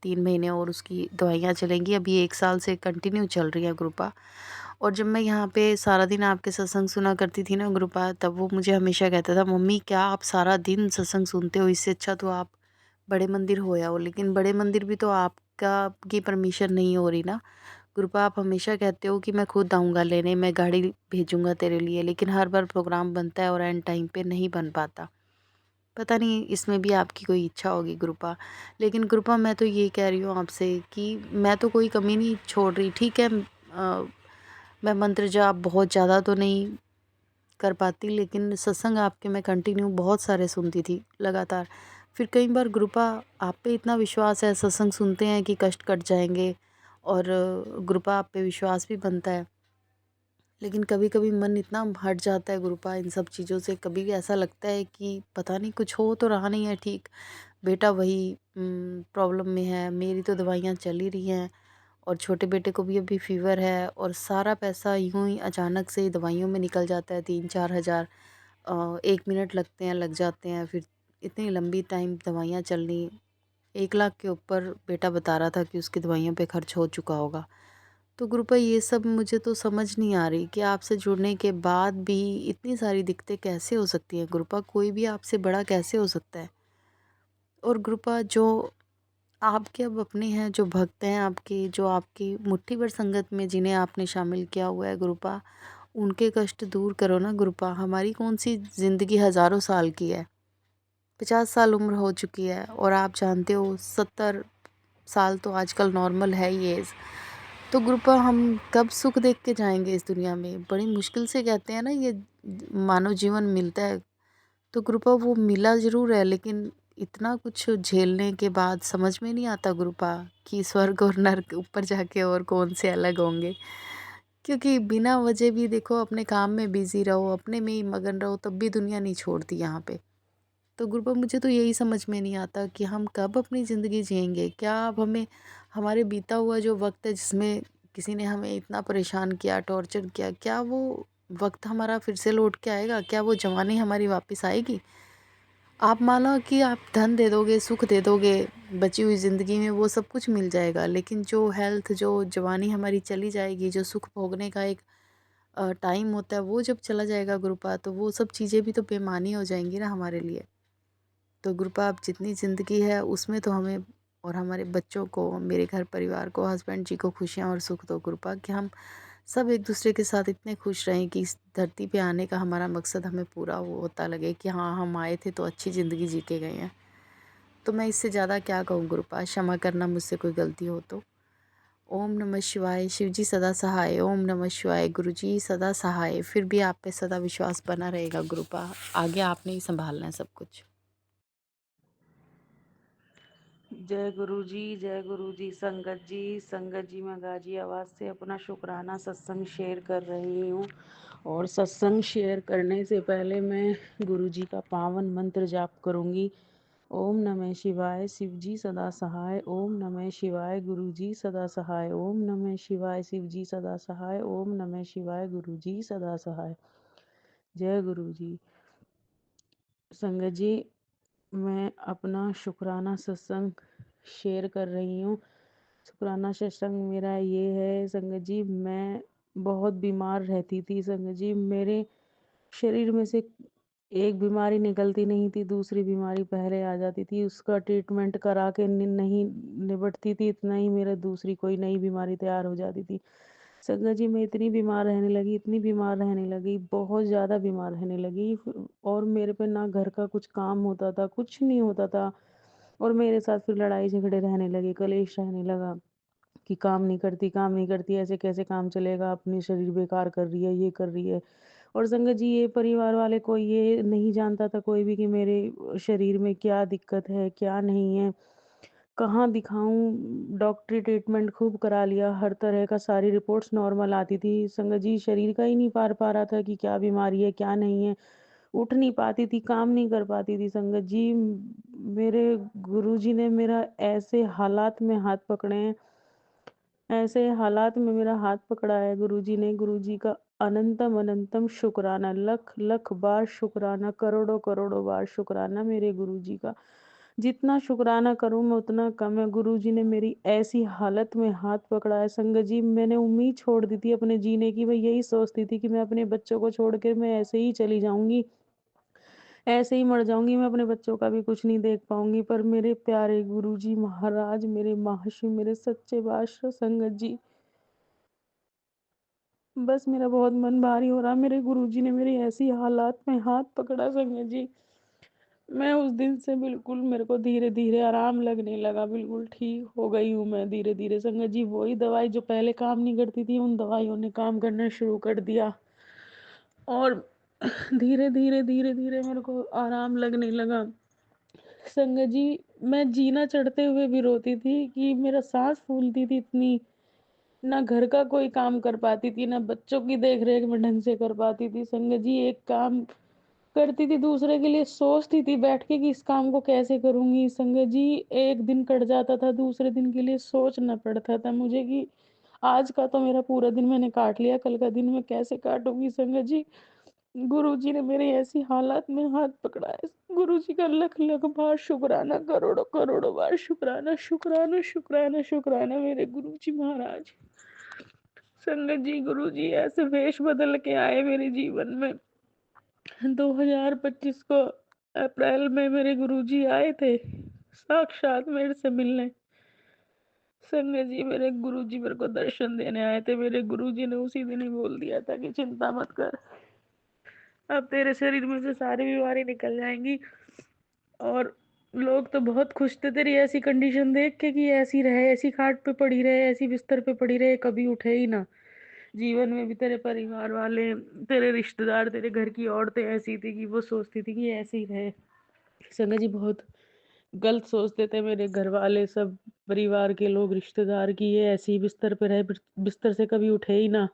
3 महीने और उसकी दवाइयाँ चलेंगी। अभी 1 साल से कंटिन्यू चल रही है गुरुपा। और जब मैं यहाँ पे सारा दिन आपके सत्संग सुना करती थी ना गुरुपा, तब वो मुझे हमेशा कहता था, मम्मी क्या आप सारा दिन सत्संग सुनते हो, इससे अच्छा तो आप बड़े मंदिर हो आओ। लेकिन बड़े मंदिर भी तो आपका की परमिशन नहीं हो रही ना गुरुपा। आप हमेशा कहते हो कि मैं खुद आऊँगा लेने, मैं गाड़ी भेजूँगा तेरे लिए, लेकिन हर बार प्रोग्राम बनता है और एंड टाइम पे नहीं बन पाता। पता नहीं इसमें भी आपकी कोई इच्छा होगी गुरुपा। लेकिन गुरुपा मैं तो ये कह रही हूँ आपसे कि मैं तो कोई कमी नहीं छोड़ रही, ठीक है। मैं मंत्र जाप बहुत ज़्यादा तो नहीं कर पाती, लेकिन सत्संग आपके मैं कंटिन्यू बहुत सारे सुनती थी लगातार। फिर कई बार गुरुपा आप पे इतना विश्वास है, सत्संग सुनते हैं कि कष्ट कट जाएंगे और गुरुपा आप पे विश्वास भी बनता है, लेकिन कभी कभी मन इतना हट जाता है गुरुपा इन सब चीज़ों से। कभी भी ऐसा लगता है कि पता नहीं कुछ हो तो रहा नहीं है ठीक, बेटा वही प्रॉब्लम में है, मेरी तो दवाइयाँ चल ही रही हैं और छोटे बेटे को भी अभी फीवर है और सारा पैसा यूं ही अचानक से दवाइयों में निकल जाता है, 3-4 हज़ार 1 मिनट लगते हैं, लग जाते हैं, फिर इतनी लंबी टाइम दवाइयाँ चलनी। 1 लाख के ऊपर बेटा बता रहा था कि उसकी दवाइयों पे खर्च हो चुका होगा। तो गुरुपा ये सब मुझे तो समझ नहीं आ रही कि आपसे जुड़ने के बाद भी इतनी सारी दिक्कतें कैसे हो सकती हैं गुरुपा, कोई भी आपसे बड़ा कैसे हो सकता है। और गुरुपा जो आपके अब अपने हैं, जो भक्त हैं आपके, जो आपकी मुट्ठी भर संगत में जिन्हें आपने शामिल किया हुआ है गुरुपा, उनके कष्ट दूर करो ना गुरुपा। हमारी कौन सी ज़िंदगी हज़ारों साल की है, 50 साल उम्र हो चुकी है और आप जानते हो 70 साल तो आजकल नॉर्मल है ही एज। तो गुरुपा हम कब सुख देख के जाएंगे इस दुनिया में, बड़ी मुश्किल से कहते हैं ना ये मानव जीवन मिलता है। तो गुरुपा वो मिला ज़रूर है, लेकिन इतना कुछ झेलने के बाद समझ में नहीं आता गुरुपा कि स्वर्ग और नर्क ऊपर जाके और कौन से अलग होंगे। क्योंकि बिना वजह भी देखो अपने काम में बिजी रहो, अपने में ही मगन रहो, तब भी दुनिया नहीं छोड़ती यहाँ पे। तो गुरुपा मुझे तो यही समझ में नहीं आता कि हम कब अपनी ज़िंदगी जिएंगे। क्या अब हमें हमारे बीता हुआ जो वक्त है जिसमें किसी ने हमें इतना परेशान किया, टॉर्चर किया, क्या वो वक्त हमारा फिर से लौट के आएगा? क्या वो जवानी हमारी वापस आएगी? आप मानो कि आप धन दे दोगे, सुख दे दोगे, बची हुई ज़िंदगी में वो सब कुछ मिल जाएगा, लेकिन जो हेल्थ, जो जवानी हमारी चली जाएगी, जो सुख भोगने का एक टाइम होता है, वो जब चला जाएगा गुरुपा, तो वो सब चीज़ें भी तो बेमानी हो जाएंगी ना हमारे लिए। तो गुरुपा अब जितनी ज़िंदगी है उसमें तो हमें और हमारे बच्चों को, मेरे घर परिवार को, हस्बैंड जी को खुशियाँ और सुख दो गुरुपा, कि हम सब एक दूसरे के साथ इतने खुश रहें कि इस धरती पे आने का हमारा मकसद हमें पूरा वो होता लगे कि हाँ हम आए थे तो अच्छी ज़िंदगी जी के गए हैं। तो मैं इससे ज़्यादा क्या कहूँ गुरुपा, क्षमा करना मुझसे कोई गलती हो तो। ओम नमः शिवाय, शिव जी सदा सहाय। ओम नमः शिवाय, गुरु जी सदा सहाय। फिर भी आप पे सदा विश्वास बना रहेगा गुरुपा, आगे आपने ही संभालना है सब कुछ। जय गुरु जी। संगत जी मैं गाजी आवाज़ से अपना शुक्राना सत्संग शेयर कर रही हूँ। और सत्संग शेयर करने से पहले मैं गुरु जी का पावन मंत्र जाप करूँगी। ओम नमः शिवाय, शिव जी सदा सहाय। ओम नमः शिवाय, गुरु जी सदा सहाय। ओम नमः शिवाय, शिव जी सदा सहाय। ओम नमः शिवाय, गुरु जी सदा सहाय। जय गुरु जी। संगत जी मैं अपना शुक्राना सत्संग शेयर कर रही हूँ। शुक्राना सत्संग मेरा ये है संगत जी, मैं बहुत बीमार रहती थी संगत जी। मेरे शरीर में से एक बीमारी निकलती नहीं थी, दूसरी बीमारी पहले आ जाती थी। उसका ट्रीटमेंट करा के नहीं निबटती थी, इतना ही मेरा दूसरी कोई नई बीमारी तैयार हो जाती थी। संगत जी मैं इतनी बीमार रहने लगी, इतनी बीमार रहने लगी, बहुत ज़्यादा बीमार रहने लगी। और मेरे पे ना घर का कुछ काम होता था, कुछ नहीं होता था। और मेरे साथ फिर लड़ाई झगड़े रहने लगे, कलेश रहने लगा कि काम नहीं करती, काम नहीं करती, ऐसे कैसे काम चलेगा, अपनी शरीर बेकार कर रही है, ये कर रही है। और संगत जी ये परिवार वाले कोई ये नहीं जानता था कोई भी कि मेरे शरीर में क्या दिक्कत है, क्या नहीं है, कहाँ दिखाऊँ। डॉक्टरी ट्रीटमेंट खूब करा लिया, हर तरह का सारी रिपोर्ट्स नॉर्मल आती थी। संगत जी शरीर का ही नहीं पार पा रहा था कि क्या बीमारी है, क्या नहीं है। उठ नहीं पाती थी, काम नहीं कर पाती थी संगत जी। मेरे गुरुजी ने मेरा ऐसे हालात में हाथ पकड़े हैं, ऐसे हालात में मेरा हाथ पकड़ा है गुरुजी ने। गुरुजी का अनंतम अनंतम शुक्राना, लख लख बार शुक्राना, करोड़ों करोड़ों बार शुक्राना मेरे गुरुजी का। जितना शुक्राना करूँ मैं उतना कम है। गुरुजी ने मेरी ऐसी हालत में हाथ पकड़ा है संगत जी, मैंने उम्मीद छोड़ दी थी अपने जीने की। मैं यही सोचती थी कि मैं अपने बच्चों को छोड़ के मैं ऐसे ही चली जाऊंगी, ऐसे ही मर जाऊंगी, मैं अपने बच्चों का भी कुछ नहीं देख पाऊंगी। पर मेरे प्यारे गुरुजी महाराज, मेरे महर्षि, मेरे सच्चे बादशाह संगत जी, बस मेरा बहुत मन भारी हो रहा। मेरे गुरुजी ने मेरी ऐसी हालात में हाथ पकड़ा संगत जी, मैं उस दिन से बिल्कुल मेरे को धीरे धीरे आराम लगने लगा, बिल्कुल ठीक हो गई हूँ मैं धीरे धीरे संगत जी। वही दवाई जो पहले काम नहीं करती थी, उन दवाइयों ने काम करना शुरू कर दिया। और धीरे धीरे धीरे धीरे मेरे को आराम लगने लगा संगत जी। मैं जीना चढ़ते हुए भी रोती थी कि मेरा सांस फूलती थी इतनी, ना घर का कोई काम कर पाती थी, ना बच्चों की देख रेख में ढंग से कर पाती थी। संगत जी एक काम करती थी दूसरे के लिए सोचती थी बैठ के कि इस काम को कैसे करूंगी। संगत जी एक दिन कट जाता था, दूसरे दिन के लिए सोचना पड़ता था मुझे कि आज का तो मेरा पूरा दिन मैंने काट लिया, कल का दिन मैं कैसे काटूंगी। संगत जी गुरुजी ने मेरी ऐसी हालात में हाथ पकड़ा है। गुरुजी का लख लख बार शुक्राना, करोड़ों करोड़ों बार शुक्राना, शुक्राना शुक्राना शुक्राना मेरे गुरुजी महाराज। संगत जी गुरुजी ऐसे वेश बदल के आए मेरे जीवन में। 2025 को अप्रैल में मेरे गुरुजी आए थे साक्षात मेरे से मिलने। संगत जी मेरे गुरुजी मेरे को दर्शन देने आए थे। मेरे गुरुजी ने उसी दिन ही बोल दिया था कि चिंता मत कर, अब तेरे शरीर में से सारी बीमारी निकल जाएंगी। और लोग तो बहुत खुश थे तेरी ऐसी कंडीशन देख के कि ऐसी रहे, ऐसी खाट पे पड़ी रहे, ऐसी बिस्तर पे पड़ी रहे, कभी उठे ही ना। जीवन में भी तेरे परिवार वाले, तेरे रिश्तेदार, तेरे घर की औरतें ऐसी थी कि वो सोचती थी कि ऐसे ही रहे। संगत जी बहुत गलत सोचते थे मेरे घर वाले, सब परिवार के लोग, रिश्तेदार की ये ऐसी बिस्तर पे रहे, बिस्तर से कभी उठे ही ना।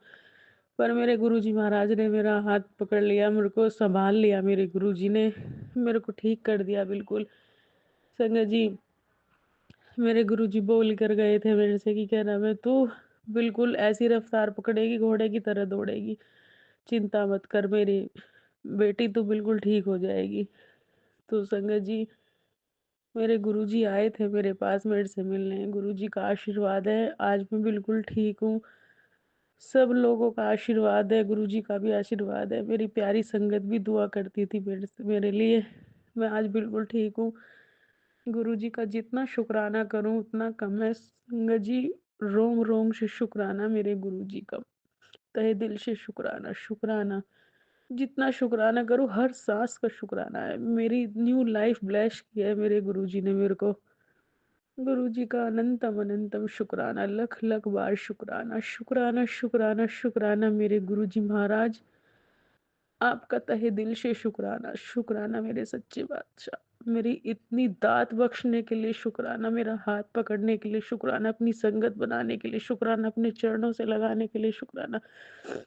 पर मेरे गुरुजी महाराज ने मेरा हाथ पकड़ लिया, मेरे को संभाल लिया। मेरे गुरुजी ने मेरे को ठीक कर दिया बिल्कुल। संगत जी मेरे गुरुजी बोल कर गए थे मेरे से कि क्या नाम है, तू बिल्कुल ऐसी रफ्तार पकड़ेगी घोड़े की तरह दौड़ेगी, चिंता मत कर मेरी बेटी, तू बिल्कुल ठीक हो जाएगी। तो संगत जी मेरे गुरुजी आए थे मेरे पास मेरे से मिलने। गुरुजी का आशीर्वाद है आज मैं बिल्कुल ठीक हूँ। सब लोगों का आशीर्वाद है, गुरुजी का भी आशीर्वाद है। मेरी प्यारी संगत भी दुआ करती थी मेरे लिए। मैं आज बिल्कुल ठीक हूँ। गुरुजी का जितना शुक्राना करूँ उतना कम है। संगत जी रोम रोम से शुक्राना मेरे गुरुजी का, तहे दिल से शुक्राना। शुक्राना जितना शुक्राना करूँ, हर सांस का शुक्राना है। मेरी न्यू लाइफ ब्लेस की है मेरे गुरुजी ने मेरे को। गुरुजी का अनंतम अनंतम शुक्राना, लख लख बार शुक्राना। शुक्राना शुक्राना शुक्राना मेरे गुरुजी महाराज, आपका तहे दिल से शुक्राना। शुक्राना मेरे सच्चे बादशाह, मेरी इतनी दात बख्शने के लिए शुक्राना, मेरा हाथ पकड़ने के लिए शुक्राना, अपनी संगत बनाने के लिए शुक्राना, अपने चरणों से लगाने के लिए शुक्राना,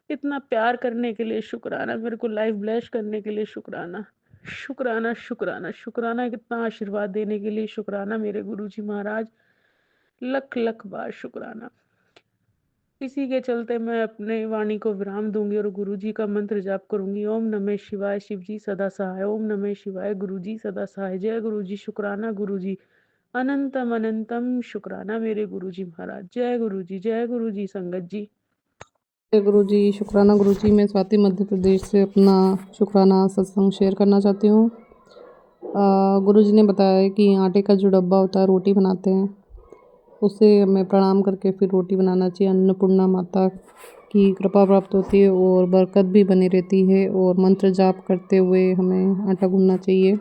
इतना प्यार करने के लिए शुक्राना, मेरे को लाइफ ब्लेस करने के लिए शुक्राना। शुक्राना शुक्राना शुक्राना, कितना आशीर्वाद देने के लिए शुक्राना मेरे गुरुजी महाराज, लख लख बार शुक्राना। इसी के चलते मैं अपने वाणी को विराम दूंगी और गुरुजी का मंत्र जाप करूंगी। ओम नमः शिवाय, शिव जी सदा सहाय। ओम नमः शिवाय, गुरुजी सदा सहाय। जय गुरुजी, शुक्राना गुरुजी, अनंतम अनंतम शुक्राना मेरे गुरुजी महाराज। जय गुरुजी, जय गुरुजी। संगत जी जय गुरुजी, शुक्राना गुरुजी। मैं स्वाति मध्य प्रदेश से अपना शुक्राना सत्संग शेयर करना चाहती हूँ। गुरुजी ने बताया कि आटे का जो डब्बा होता है रोटी बनाते हैं, उसे हमें प्रणाम करके फिर रोटी बनाना चाहिए। अन्नपूर्णा माता की कृपा प्राप्त होती है और बरकत भी बनी रहती है। और मंत्र जाप करते हुए हमें आटा गूंदना चाहिए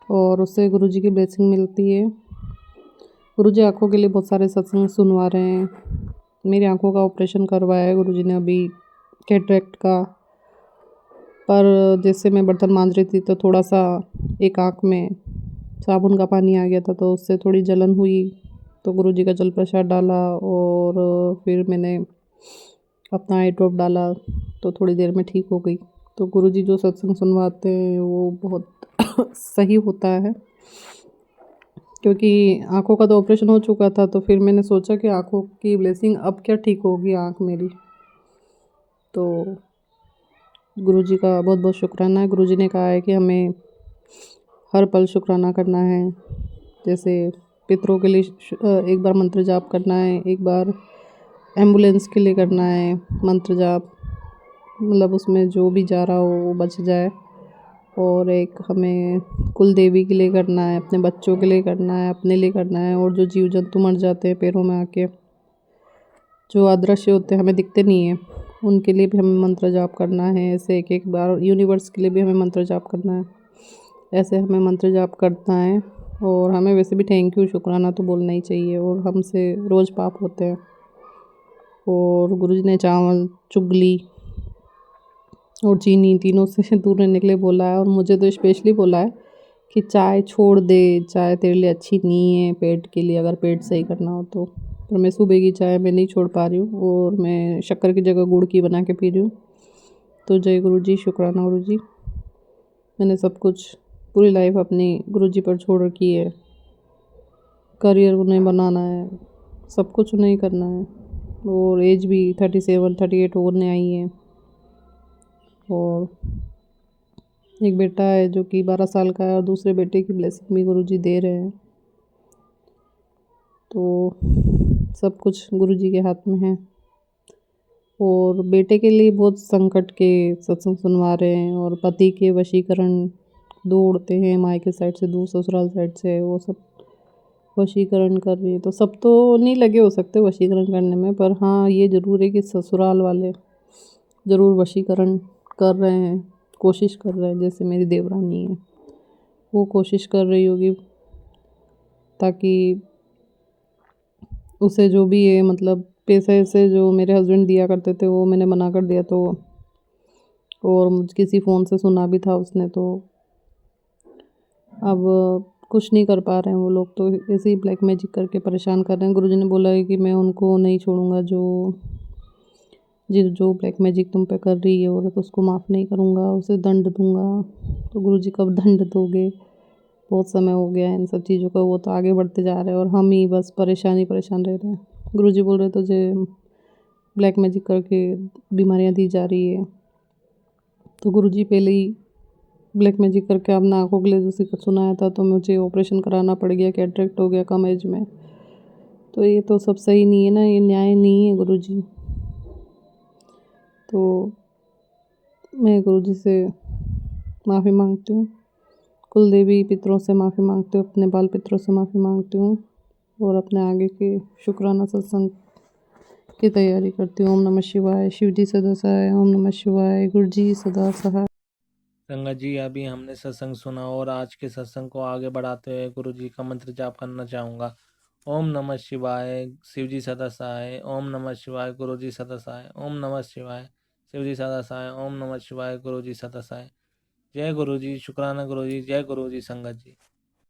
और उससे गुरुजी की ब्लेसिंग मिलती है। गुरुजी आँखों के लिए बहुत सारे सत्संग सुनवा रहे हैं। मेरी आँखों का ऑपरेशन करवाया है गुरुजी ने अभी, कैटरेक्ट का। पर जैसे मैं बर्तन मांज रही थी तो थोड़ा सा एक आँख में साबुन का पानी आ गया था, तो उससे थोड़ी जलन हुई। तो गुरुजी का जल प्रसाद डाला और फिर मैंने अपना आई ड्रॉप डाला, तो थोड़ी देर में ठीक हो गई। तो गुरुजी जो सत्संग सुनवाते हैं वो बहुत सही होता है, क्योंकि आँखों का तो ऑपरेशन हो चुका था। तो फिर मैंने सोचा कि आँखों की ब्लेसिंग अब क्या ठीक होगी आँख मेरी। तो गुरुजी का बहुत बहुत शुक्राना है। गुरुजी ने कहा है कि हमें हर पल शुक्राना करना है। जैसे पितरों के लिए एक बार मंत्र जाप करना है, एक बार एम्बुलेंस के लिए करना है मंत्र जाप, मतलब उसमें जो भी जा रहा हो वो बच जाए। और एक हमें कुल देवी के लिए करना है, अपने बच्चों के लिए करना है, अपने लिए करना है। और जो जीव जंतु मर जाते हैं पैरों में आके, जो अदृश्य होते हैं, हमें दिखते नहीं हैं, उनके लिए भी हमें मंत्र जाप करना है। ऐसे एक एक बार यूनिवर्स के लिए भी हमें मंत्र जाप करना है। ऐसे हमें मंत्र जाप करना है। और हमें वैसे भी थैंक यू शुक्राना तो बोलना ही चाहिए, और हमसे रोज़ पाप होते हैं। और गुरुजी ने चावल, चुगली और चीनी तीनों से दूर रहने के लिए बोला है। और मुझे तो स्पेशली बोला है कि चाय छोड़ दे, चाय तेरे लिए अच्छी नहीं है पेट के लिए, अगर पेट सही करना हो तो। पर मैं सुबह की चाय मैं नहीं छोड़ पा रही हूँ और मैं शक्कर की जगह गुड़ की बना के पी रही हूँ। तो जय गुरु जी, शुक्राना गुरु जी। मैंने सब कुछ पूरी लाइफ अपनी गुरु जी पर छोड़ रखी है। करियर उन्हें बनाना है, सब कुछ उन्हें ही करना है और एज भी 37-38 होने आई है। और एक बेटा है जो कि 12 साल का है और दूसरे बेटे की ब्लेसिंग भी गुरु जी दे रहे हैं। तो सब कुछ गुरु जी के हाथ में है और बेटे के लिए बहुत संकट के सत्संग सुनवा रहे हैं और पति के वशीकरण दौड़ते हैं मायके साइड से दूर, ससुराल साइड से, वो सब वशीकरण कर रही है। तो सब तो नहीं लगे हो सकते वशीकरण करने में, पर हाँ ये ज़रूर है कि ससुराल वाले ज़रूर वशीकरण कर रहे हैं, कोशिश कर रहे हैं। जैसे मेरी देवरानी है, वो कोशिश कर रही होगी ताकि उसे जो भी है मतलब पैसे से जो मेरे हस्बैंड दिया करते थे वो मैंने मना कर दिया। तो और मुझ किसी फ़ोन से सुना भी था उसने, तो अब कुछ नहीं कर पा रहे हैं वो लोग, तो ऐसे ही ब्लैक मैजिक करके परेशान कर रहे हैं। गुरुजी ने बोला है कि मैं उनको नहीं छोड़ूंगा, जो ब्लैक मैजिक तुम पे कर रही है औरत उसको माफ़ नहीं करूँगा, उसे दंड दूँगा। तो गुरुजी कब दंड दोगे? बहुत समय हो गया है इन सब चीज़ों का, वो तो आगे बढ़ते जा रहे हैं और हम ही बस परेशान रह रहे हैं। गुरुजी बोल रहे तुझे ब्लैक मैजिक करके बीमारियाँ दी जा रही है। तो गुरुजी पहले ही ब्लैक मैजिक करके अपना आँखों के लिए उसी को सुनाया था, तो मुझे ऑपरेशन कराना पड़ गया, कैटरेक्ट हो गया कम एज में। तो ये तो सब सही नहीं है ना, ये न्याय नहीं है गुरुजी। तो मैं गुरुजी से माफ़ी मांगती हूँ, कुल देवी पितरों से माफ़ी मांगती हूँ, अपने बाल पितरों से माफ़ी मांगती हूँ और अपने आगे के शुक्राना सत्संग की तैयारी करती हूँ। ओम नमः शिवाय, शिव जी सदा सहाय। ओम नमः शिवाय, गुरु जी सदा सहाय। संगत जी, अभी हमने सत्संग सुना और आज के सत्संग को आगे बढ़ाते हुए गुरु जी का मंत्र जाप करना चाहूँगा। ओम नमः शिवाय, शिव जी सदा सहाय। ओम नमः शिवाय, गुरु जी सदा सहाय। ओम नमः शिवाय, शिव जी सदा सहाय। ओम नमः शिवाय, गुरु जी सदा सहाय। जय गुरु जी, शुक्राना गुरु जी, जय गुरु जी संगत जी।